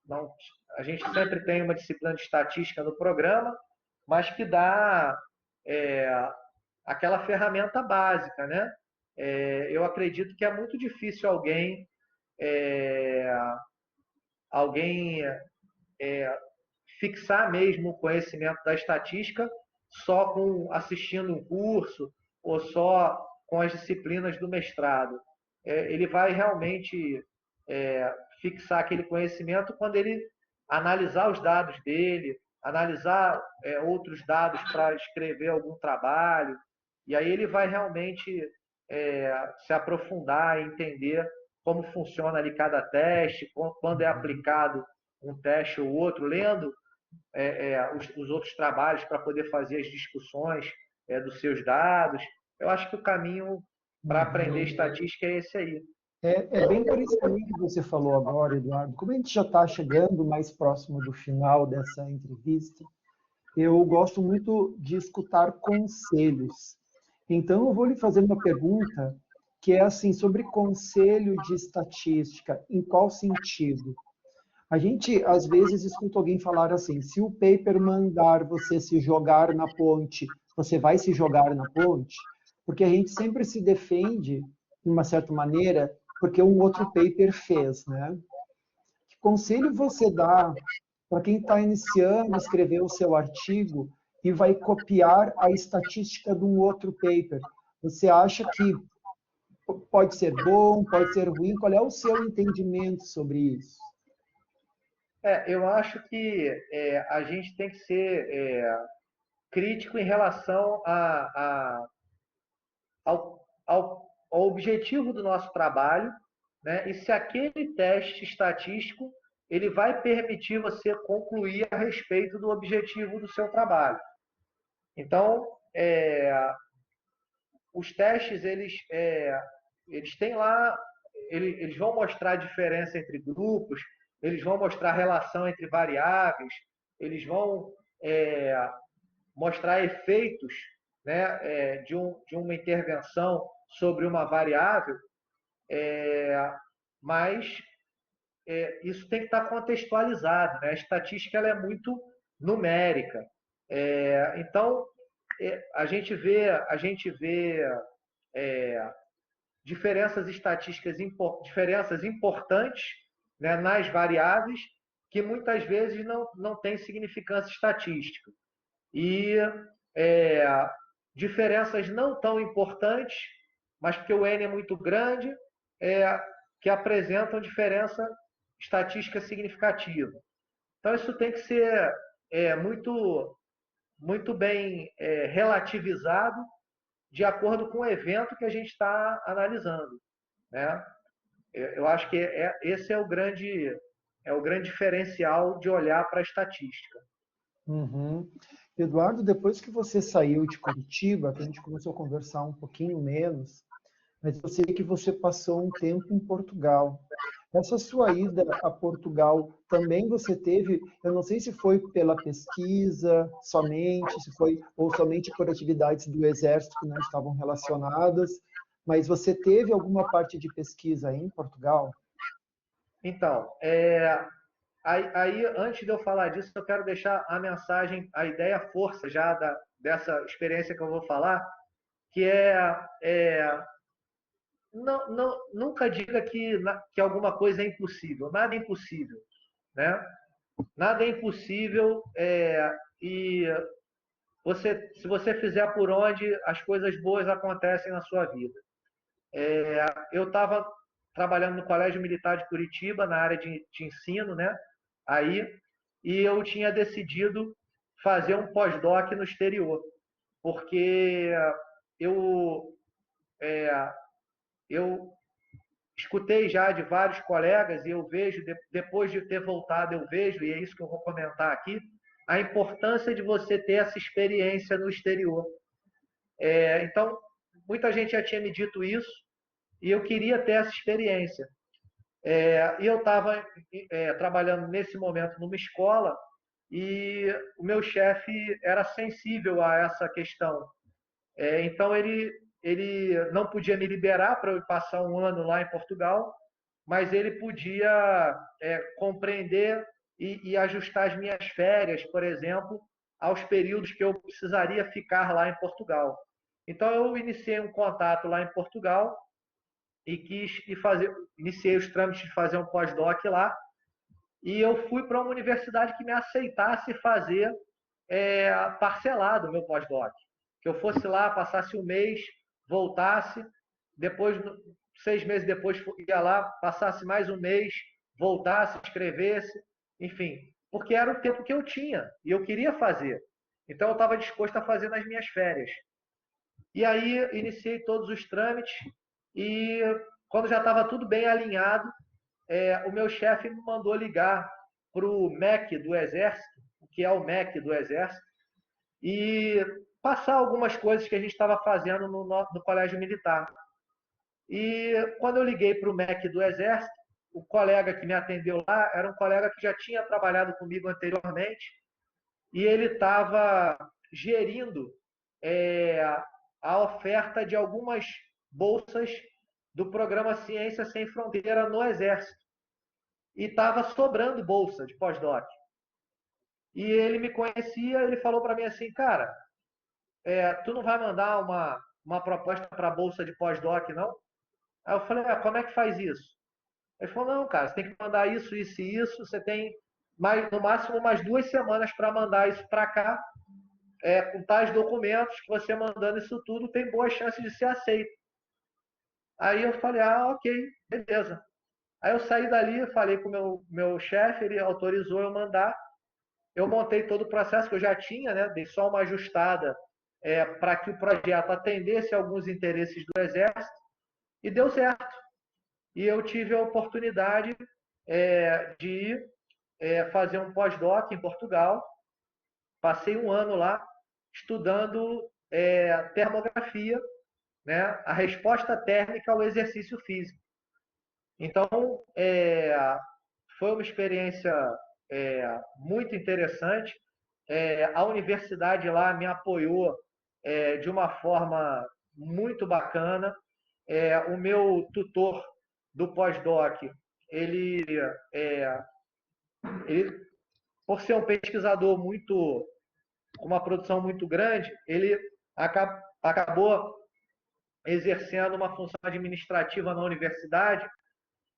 Não, a gente sempre tem uma disciplina de estatística no programa, mas que dá é, aquela ferramenta básica, né? Eu acredito que é muito difícil alguém fixar mesmo o conhecimento da estatística só com assistindo um curso ou só com as disciplinas do mestrado. Ele vai realmente fixar aquele conhecimento quando ele analisar os dados dele, analisar outros dados para escrever algum trabalho, e aí ele vai realmente se aprofundar e entender como funciona ali cada teste, quando é aplicado um teste ou outro, lendo os outros trabalhos para poder fazer as discussões dos seus dados. Eu acho que o caminho para aprender estatística é esse aí. É bem por isso também que você falou agora, Eduardo. Como a gente já está chegando mais próximo do final dessa entrevista, eu gosto muito de escutar conselhos. Então, eu vou lhe fazer uma pergunta que é assim sobre conselho de estatística. Em qual sentido? A gente, às vezes, escuta alguém falar assim: se o paper mandar você se jogar na ponte, você vai se jogar na ponte? Porque a gente sempre se defende, de uma certa maneira, porque um outro paper fez, né? Que conselho você dá para quem está iniciando a escrever o seu artigo e vai copiar a estatística de um outro paper? Você acha que pode ser bom, pode ser ruim? Qual é o seu entendimento sobre isso? Eu acho que a gente tem que ser crítico em relação ao objetivo do nosso trabalho, né? E se aquele teste estatístico ele vai permitir você concluir a respeito do objetivo do seu trabalho. Então, os testes eles têm lá, eles vão mostrar a diferença entre grupos, eles vão mostrar a relação entre variáveis, eles vão mostrar efeitos, né, de uma intervenção sobre uma variável, mas isso tem que estar contextualizado, né? A estatística ela é muito numérica. Então, a gente vê diferenças estatísticas, diferenças importantes, né, nas variáveis que muitas vezes não têm significância estatística. E é, diferenças não tão importantes, mas porque o N é muito grande, que apresentam diferença estatística significativa. Então, isso tem que ser muito, muito bem relativizado de acordo com o evento que a gente está analisando, né? Eu acho que esse é o grande diferencial de olhar para a estatística. Uhum. Eduardo, depois que você saiu de Curitiba, que a gente começou a conversar um pouquinho menos, mas eu sei que você passou um tempo em Portugal. Essa sua ida a Portugal também você teve, eu não sei se foi pela pesquisa somente, se foi ou somente por atividades do Exército que não estavam relacionadas, mas você teve alguma parte de pesquisa aí em Portugal? Então, aí, antes de eu falar disso, eu quero deixar a mensagem, a ideia, a força já dessa experiência que eu vou falar, que nunca diga que alguma coisa é impossível. Nada é impossível, né? Nada é impossível e se você fizer por onde, as coisas boas acontecem na sua vida. Eu estava trabalhando no Colégio Militar de Curitiba, na área de ensino, né? Aí, e eu tinha decidido fazer um pós-doc no exterior, porque eu, eu escutei já de vários colegas e eu vejo, depois de ter voltado, eu vejo, e é isso que eu vou comentar aqui, a importância de você ter essa experiência no exterior. Então, muita gente já tinha me dito isso e eu queria ter essa experiência. E eu estava trabalhando nesse momento numa escola e o meu chefe era sensível a essa questão. Então, ele não podia me liberar para eu passar um ano lá em Portugal, mas ele podia compreender e ajustar as minhas férias, por exemplo, aos períodos que eu precisaria ficar lá em Portugal. Então, eu iniciei um contato lá em Portugal e iniciei os trâmites de fazer um pós-doc lá, e eu fui para uma universidade que me aceitasse fazer parcelado o meu pós-doc. Que eu fosse lá, passasse um mês, voltasse, depois, 6 meses depois, ia lá, passasse mais um mês, voltasse, escrevesse, enfim, porque era o tempo que eu tinha e eu queria fazer. Então eu estava disposto a fazer nas minhas férias. E aí iniciei todos os trâmites e quando já estava tudo bem alinhado, o meu chefe me mandou ligar para o MEC do Exército, o que é o MEC do Exército, e passar algumas coisas que a gente estava fazendo no Colégio Militar. E quando eu liguei para o MEC do Exército, o colega que me atendeu lá era um colega que já tinha trabalhado comigo anteriormente e ele estava gerindo é, a oferta de algumas bolsas do programa Ciência Sem Fronteira no Exército. E estava sobrando bolsa de pós-doc. E ele me conhecia, ele falou para mim assim, cara, tu não vai mandar uma proposta para a bolsa de pós-doc, não? Aí eu falei, como é que faz isso? Ele falou, não, cara, você tem que mandar isso, isso e isso, você tem no máximo umas 2 semanas para mandar isso para cá, com tais documentos, que você mandando isso tudo tem boa chance de ser aceito. Aí eu falei, ok, beleza. Aí eu saí dali, falei com o meu chefe, ele autorizou eu mandar. Eu montei todo o processo que eu já tinha, né? Dei só uma ajustada para que o projeto atendesse alguns interesses do Exército e deu certo. E eu tive a oportunidade de fazer um pós-doc em Portugal. Passei um ano lá estudando termografia, né? A resposta térmica ao exercício físico. Então, foi uma experiência muito interessante. A universidade lá me apoiou de uma forma muito bacana. O meu tutor do pós-doc ele, é, ele, por ser um pesquisador com uma produção muito grande, ele acabou exercendo uma função administrativa na universidade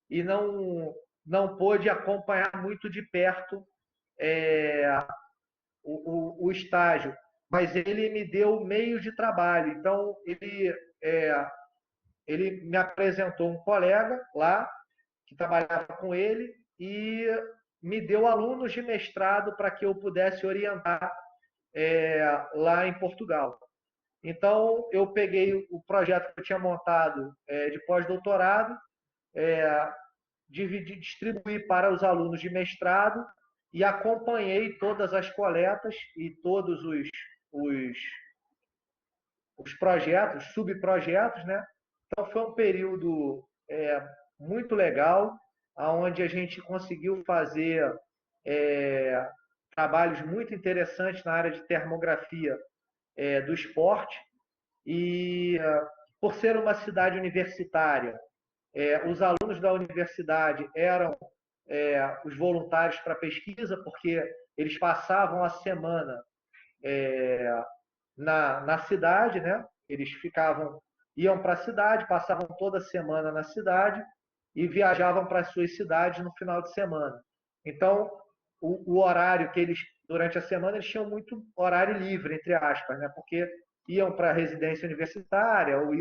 e não pôde acompanhar muito de perto é, o estágio, mas ele me deu meio de trabalho. Então, ele me apresentou um colega lá, que trabalhava com ele, e me deu alunos de mestrado para que eu pudesse orientar lá em Portugal. Então, eu peguei o projeto que eu tinha montado de pós-doutorado, distribuí para os alunos de mestrado e acompanhei todas as coletas e todos os projetos, subprojetos, né? Então, foi um período muito legal, onde a gente conseguiu fazer trabalhos muito interessantes na área de termografia do esporte. E, por ser uma cidade universitária, os alunos da universidade eram os voluntários para pesquisa, porque eles passavam a semana na cidade, né? Eles iam para a cidade, passavam toda a semana na cidade e viajavam para as suas cidades no final de semana. Então, o horário que eles, durante a semana, eles tinham muito horário livre, entre aspas, né? Porque iam para a residência universitária ou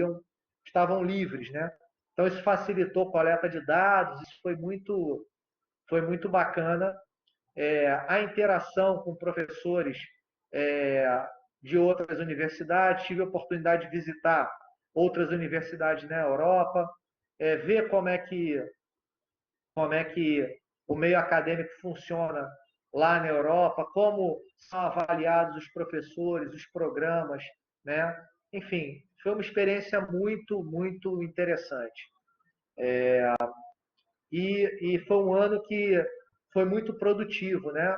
estavam livres, né? Então, isso facilitou a coleta de dados, isso foi muito bacana. A interação com professores de outras universidades, tive a oportunidade de visitar outras universidades na Europa, ver como é que o meio acadêmico funciona lá na Europa, como são avaliados os professores, os programas, né? Enfim, foi uma experiência muito, muito interessante. E foi um ano que foi muito produtivo, né?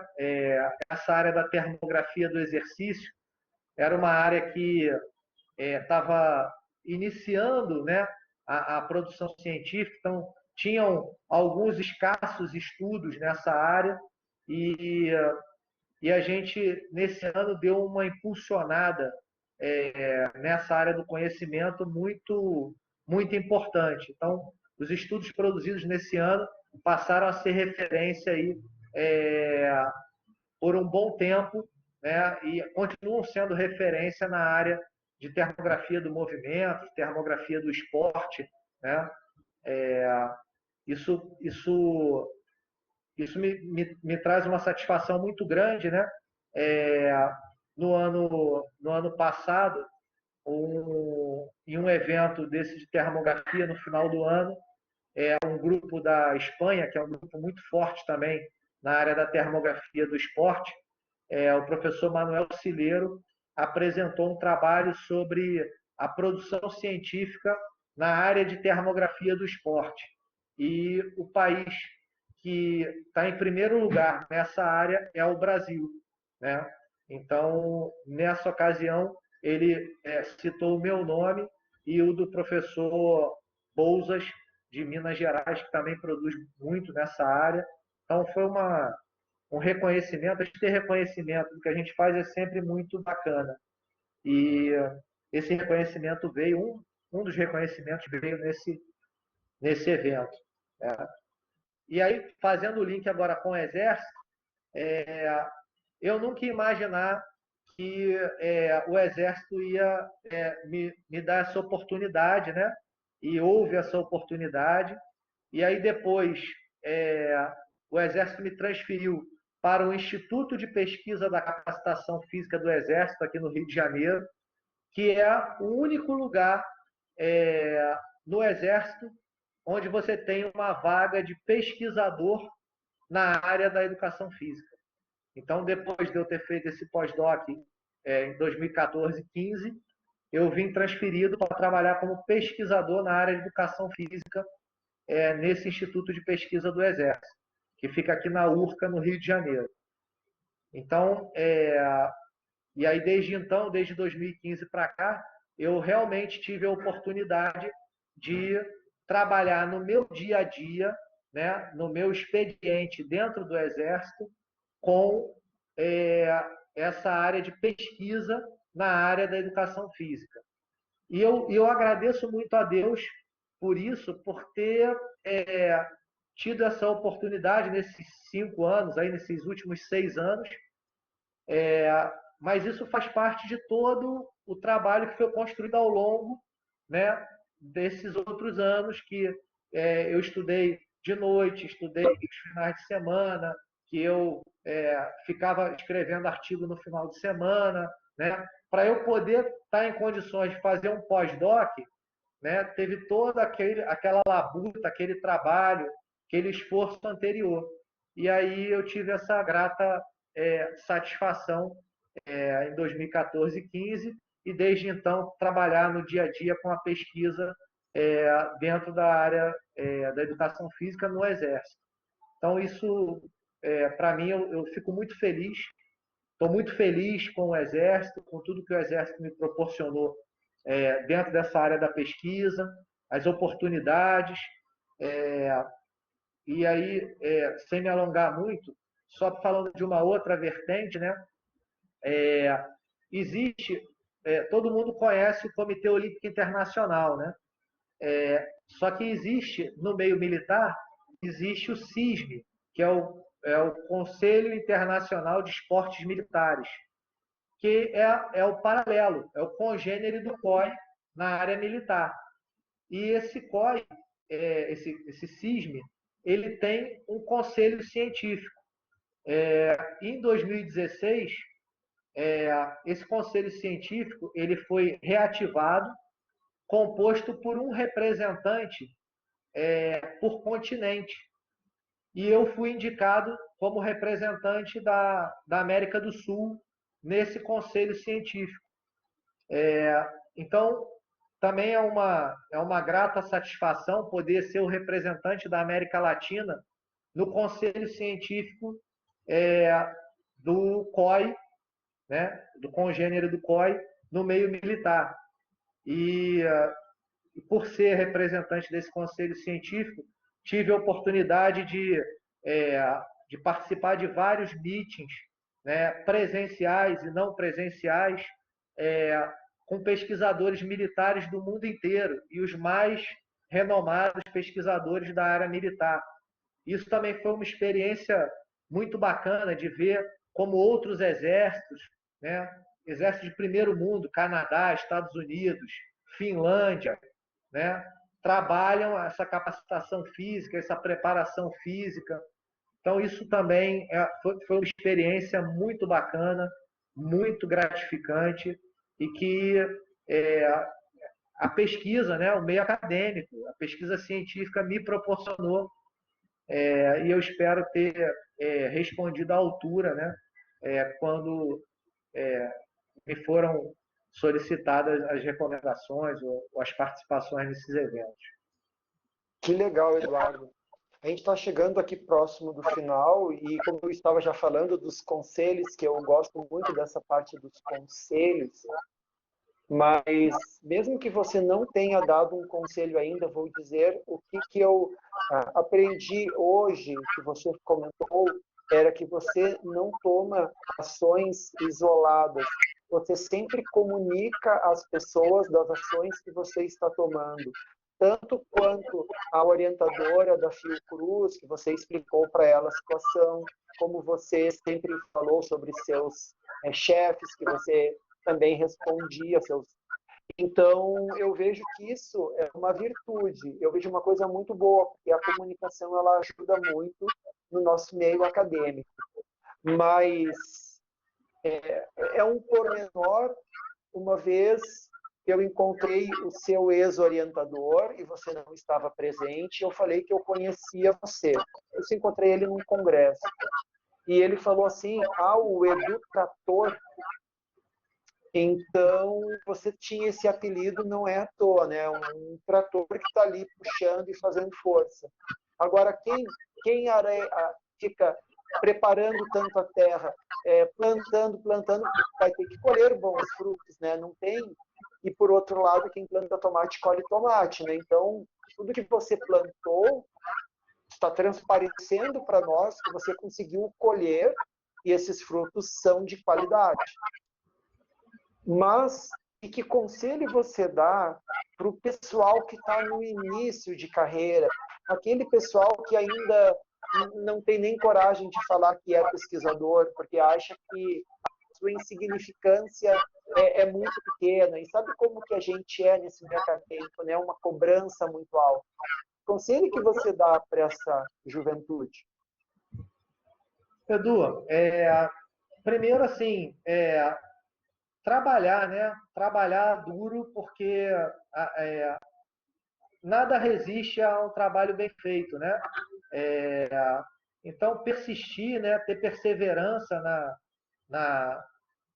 Essa área da termografia do exercício era uma área que estava iniciando, né, a produção científica, então tinham alguns escassos estudos nessa área e a gente, nesse ano, deu uma impulsionada nessa área do conhecimento muito, muito importante. Então, os estudos produzidos nesse ano passaram a ser referência aí, por um bom tempo, né, e continuam sendo referência na área de termografia do movimento, termografia do esporte, né? Isso, isso, isso me traz uma satisfação muito grande, né? No ano passado, em um evento desse de termografia no final do ano, um grupo da Espanha, que é um grupo muito forte também na área da termografia do esporte, o professor Manuel Cileiro apresentou um trabalho sobre a produção científica na área de termografia do esporte. E o país que está em primeiro lugar nessa área é o Brasil, né? Então, nessa ocasião, ele citou o meu nome e o do professor Bouzas, de Minas Gerais, que também produz muito nessa área. Então, foi um reconhecimento. A gente ter reconhecimento do que a gente faz é sempre muito bacana. E esse reconhecimento veio, um dos reconhecimentos veio nesse evento. Né? E aí, fazendo o link agora com o Exército, eu nunca ia imaginar que o Exército ia me dar essa oportunidade, né? E houve essa oportunidade. E aí depois o Exército me transferiu para o Instituto de Pesquisa da Capacitação Física do Exército, aqui no Rio de Janeiro, que é o único lugar no Exército onde você tem uma vaga de pesquisador na área da educação física. Então, depois de eu ter feito esse pós-doc em 2014 e 15, eu vim transferido para trabalhar como pesquisador na área de educação física nesse Instituto de Pesquisa do Exército, que fica aqui na URCA, no Rio de Janeiro. Então, e aí desde então, desde 2015 para cá, eu realmente tive a oportunidade de trabalhar no meu dia a dia né, no meu expediente dentro do Exército com essa área de pesquisa na área da educação física. E eu agradeço muito a Deus por isso, por ter tido essa oportunidade nesses 5 anos, aí, nesses últimos 6 anos, mas isso faz parte de todo o trabalho que foi construído ao longo, né, desses outros anos que eu estudei de noite, estudei nos finais de semana, que eu ficava escrevendo artigo no final de semana, né, para eu poder estar em condições de fazer um pós-doc, né, teve toda aquela labuta, aquele trabalho, aquele esforço anterior. E aí eu tive essa grata satisfação em 2014 e 15, e desde então trabalhar no dia a dia com a pesquisa dentro da área da educação física no Exército. Então isso, para mim, eu fico muito feliz, estou muito feliz com o Exército, com tudo que o Exército me proporcionou dentro dessa área da pesquisa, as oportunidades, e aí, sem me alongar muito, só falando de uma outra vertente, né? Existe, todo mundo conhece o Comitê Olímpico Internacional, né? Só que existe, no meio militar, existe o CISM, que é o Conselho Internacional de Esportes Militares, que é o paralelo, é o congênere do COI na área militar. E esse COI, esse CISM, ele tem um conselho científico. Em 2016, esse conselho científico ele foi reativado, composto por um representante por continente. E eu fui indicado como representante da América do Sul nesse conselho científico. Então, também é uma grata satisfação poder ser o representante da América Latina no conselho científico do COI, né, do congênero do COI, no meio militar. E por ser representante desse conselho científico, tive a oportunidade de participar de vários meetings, né, presenciais e não presenciais, com pesquisadores militares do mundo inteiro e os mais renomados pesquisadores da área militar. Isso também foi uma experiência muito bacana de ver como outros exércitos, né, exércitos de primeiro mundo, Canadá, Estados Unidos, Finlândia, né, trabalham essa capacitação física, essa preparação física. Então, isso também foi uma experiência muito bacana, muito gratificante, e que a pesquisa, né, o meio acadêmico, a pesquisa científica me proporcionou, e eu espero ter respondido à altura, né, quando me foram solicitadas as recomendações ou as participações nesses eventos. Que legal, Eduardo. A gente está chegando aqui próximo do final e, como eu estava já falando dos conselhos, que eu gosto muito dessa parte dos conselhos, mas mesmo que você não tenha dado um conselho ainda, vou dizer o que eu aprendi hoje, que você comentou, era que você não toma ações isoladas. Você sempre comunica às pessoas das ações que você está tomando. Tanto quanto a orientadora da Fiocruz, que você explicou para ela a situação, como você sempre falou sobre seus chefes, que você também respondia seus. Então, eu vejo que isso é uma virtude, eu vejo uma coisa muito boa, porque a comunicação ela ajuda muito no nosso meio acadêmico. Mas é um pormenor, uma vez eu encontrei o seu ex-orientador e você não estava presente, eu falei que eu conhecia você. Eu encontrei ele num congresso. E ele falou assim, o edutrator. Então, você tinha esse apelido, não é à toa, né? Um trator que está ali puxando e fazendo força. Agora, quem fica preparando tanto a terra, plantando, vai ter que colher bons frutos, né? Não tem. E, por outro lado, quem planta tomate, colhe tomate, né? Então, tudo que você plantou, está transparecendo para nós que você conseguiu colher e esses frutos são de qualidade. Mas, e que conselho você dá para o pessoal que está no início de carreira, aquele pessoal que ainda não tem nem coragem de falar que é pesquisador, porque acha que sua insignificância é muito pequena, e sabe como que a gente é nesse meio acadêmico, né? Uma cobrança muito alta. Conselho que você dá para essa juventude? Edu, primeiro assim, trabalhar, né? Trabalhar duro, porque nada resiste a um trabalho bem feito, né? Então, persistir, né? Ter perseverança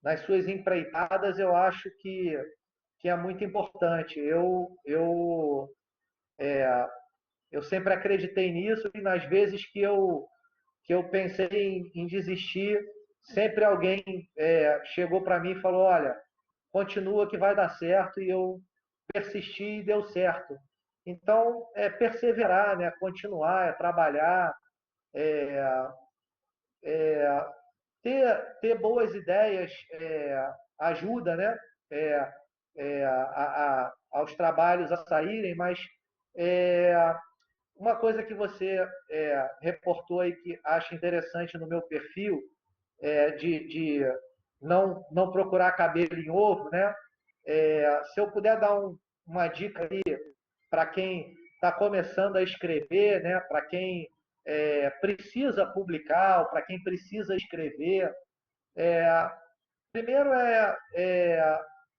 nas suas empreitadas, eu acho que é muito importante. Eu sempre acreditei nisso e nas vezes que eu pensei em desistir, sempre alguém chegou para mim e falou: olha, continua que vai dar certo, e eu persisti e deu certo. Então, é perseverar, né? Continuar, trabalhar, ter boas ideias ajuda, né? Aos trabalhos a saírem, mas uma coisa que você reportou aí que acha interessante no meu perfil de não procurar cabelo em ovo, né? Se eu puder dar uma dica aí para quem está começando a escrever, né? Para quem precisa publicar, ou para quem precisa escrever, primeiro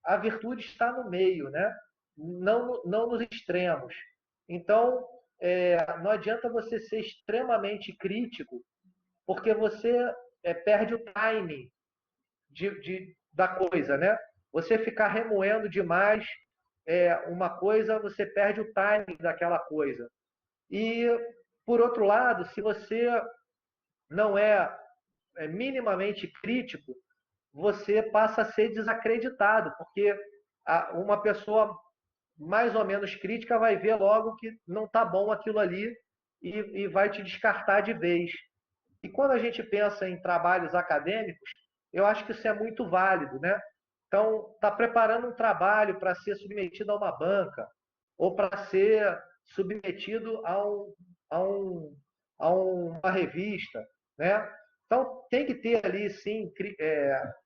a virtude está no meio, né? Não nos extremos. Então, não adianta você ser extremamente crítico, porque você perde o time da coisa, né? Você ficar remoendo demais uma coisa, você perde o time daquela coisa. E, por outro lado, se você não é minimamente crítico, você passa a ser desacreditado, porque uma pessoa mais ou menos crítica vai ver logo que não está bom aquilo ali e vai te descartar de vez. E quando a gente pensa em trabalhos acadêmicos, eu acho que isso é muito válido, né? Então, está preparando um trabalho para ser submetido a uma banca ou para ser submetido a uma revista, né? Então, tem que ter ali, sim,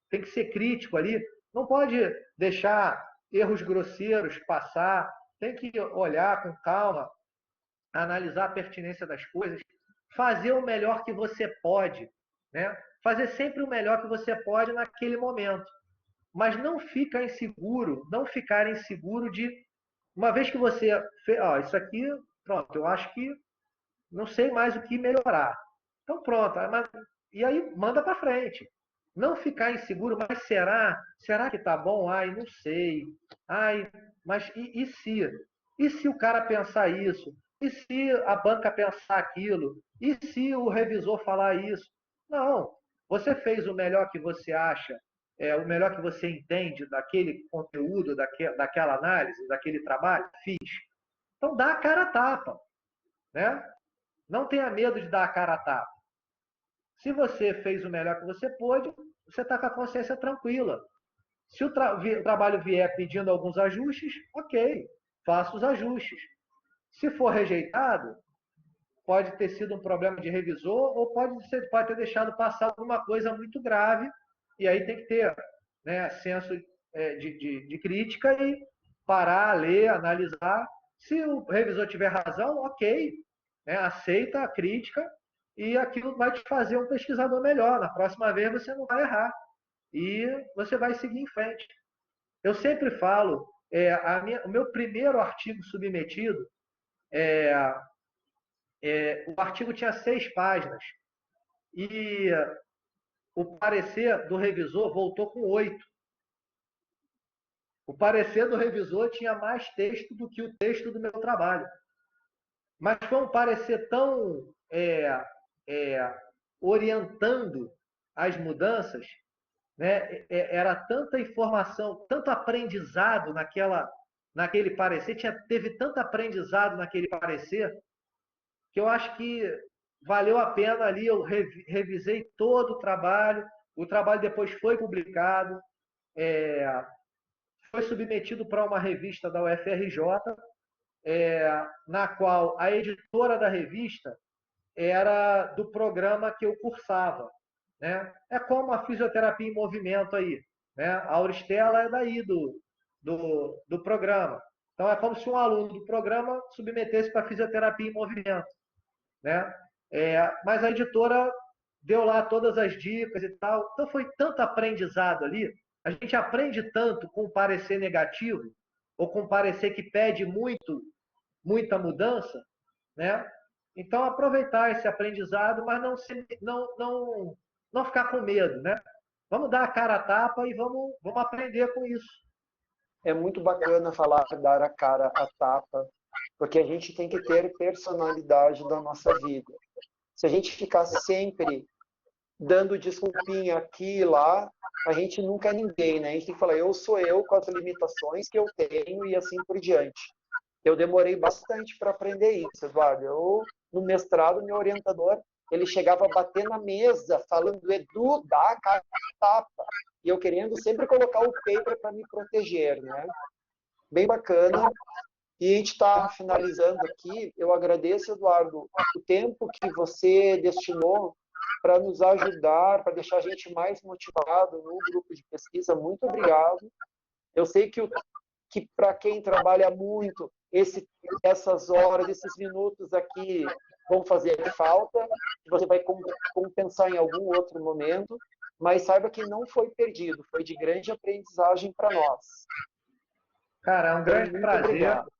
tem que ser crítico ali. Não pode deixar erros grosseiros passar. Tem que olhar com calma, analisar a pertinência das coisas, fazer o melhor que você pode, né? Fazer sempre o melhor que você pode naquele momento. Mas não ficar inseguro, não ficar inseguro de, uma vez que você fez, isso aqui, pronto, eu acho que não sei mais o que melhorar. Então pronto, e aí manda para frente. Não ficar inseguro, mas será que tá bom? Ai, não sei. Ai, mas e se? E se o cara pensar isso? E se a banca pensar aquilo? E se o revisor falar isso? Não. Você fez o melhor que você acha, o melhor que você entende daquele conteúdo, daquela análise, daquele trabalho? Fiz. Então dá a cara a tapa, né? Não tenha medo de dar a cara a tapa. Se você fez o melhor que você pôde, você está com a consciência tranquila. Se o trabalho vier pedindo alguns ajustes, ok, faça os ajustes. Se for rejeitado, pode ter sido um problema de revisor ou pode ter deixado passar alguma coisa muito grave, e aí tem que ter, né, senso de crítica e parar, ler, analisar. Se o revisor tiver razão, ok, né, aceita a crítica e aquilo vai te fazer um pesquisador melhor. Na próxima vez você não vai errar e você vai seguir em frente. Eu sempre falo, o meu primeiro artigo submetido, o artigo tinha 6 páginas e o parecer do revisor voltou com 8. O parecer do revisor tinha mais texto do que o texto do meu trabalho. Mas foi um parecer tão orientando as mudanças, né? Era tanta informação, tanto aprendizado naquele parecer, teve tanto aprendizado naquele parecer, que eu acho que valeu a pena ali, eu revisei todo o trabalho depois foi publicado, é, foi submetido para uma revista da UFRJ, na qual a editora da revista era do programa que eu cursava. Né? É como a fisioterapia em movimento aí. Né? A Auristela é daí do programa. Então é como se um aluno do programa submetesse para fisioterapia em movimento. Né? Mas a editora deu lá todas as dicas e tal. Então foi tanto aprendizado ali. A gente aprende tanto com um parecer negativo ou com um parecer que pede muita mudança, né? Então, aproveitar esse aprendizado, mas não ficar com medo, né? Vamos dar a cara a tapa e vamos aprender com isso. É muito bacana falar dar a cara a tapa, porque a gente tem que ter personalidade da nossa vida. Se a gente ficar sempre dando desculpinha aqui e lá, a gente nunca é ninguém, né? A gente tem que falar, eu sou eu com as limitações que eu tenho e assim por diante. Eu demorei bastante para aprender isso, Eduardo. No mestrado, meu orientador, ele chegava a bater na mesa, falando, Edu, dá a cara a tapa. E eu querendo sempre colocar o paper para me proteger, né? Bem bacana. E a gente está finalizando aqui. Eu agradeço, Eduardo, o tempo que você destinou para nos ajudar, para deixar a gente mais motivado no grupo de pesquisa. Muito obrigado. Eu sei que para quem trabalha muito, essas horas, esses minutos aqui vão fazer falta. Você vai compensar em algum outro momento, mas saiba que não foi perdido, foi de grande aprendizagem para nós. Cara, é um grande Muito prazer. obrigado.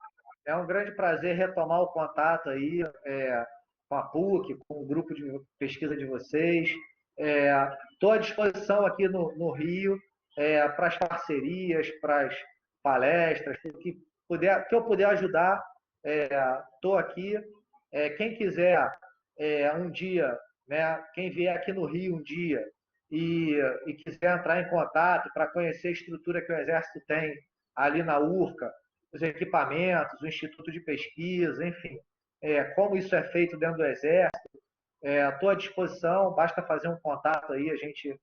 É um grande prazer retomar o contato aí com a PUC, com o grupo de pesquisa de vocês. Estou à disposição aqui no Rio para as parcerias, para as palestras, que eu puder ajudar, estou aqui. Quem quiser um dia, né, quem vier aqui no Rio um dia e quiser entrar em contato para conhecer a estrutura que o Exército tem ali na URCA, os equipamentos, o Instituto de Pesquisa, enfim, como isso é feito dentro do Exército, estou à disposição, basta fazer um contato aí, a gente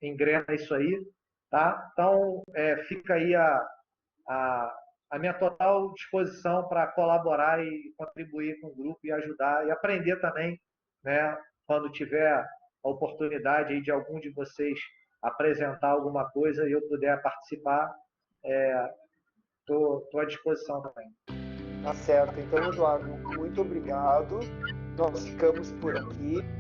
engrena isso aí, tá? Então, fica aí a minha total disposição para colaborar e contribuir com o grupo e ajudar e aprender também, né? Quando tiver a oportunidade aí de algum de vocês apresentar alguma coisa e eu puder participar, estou à disposição também. Tá certo. Então, Eduardo, muito obrigado. Nós ficamos por aqui.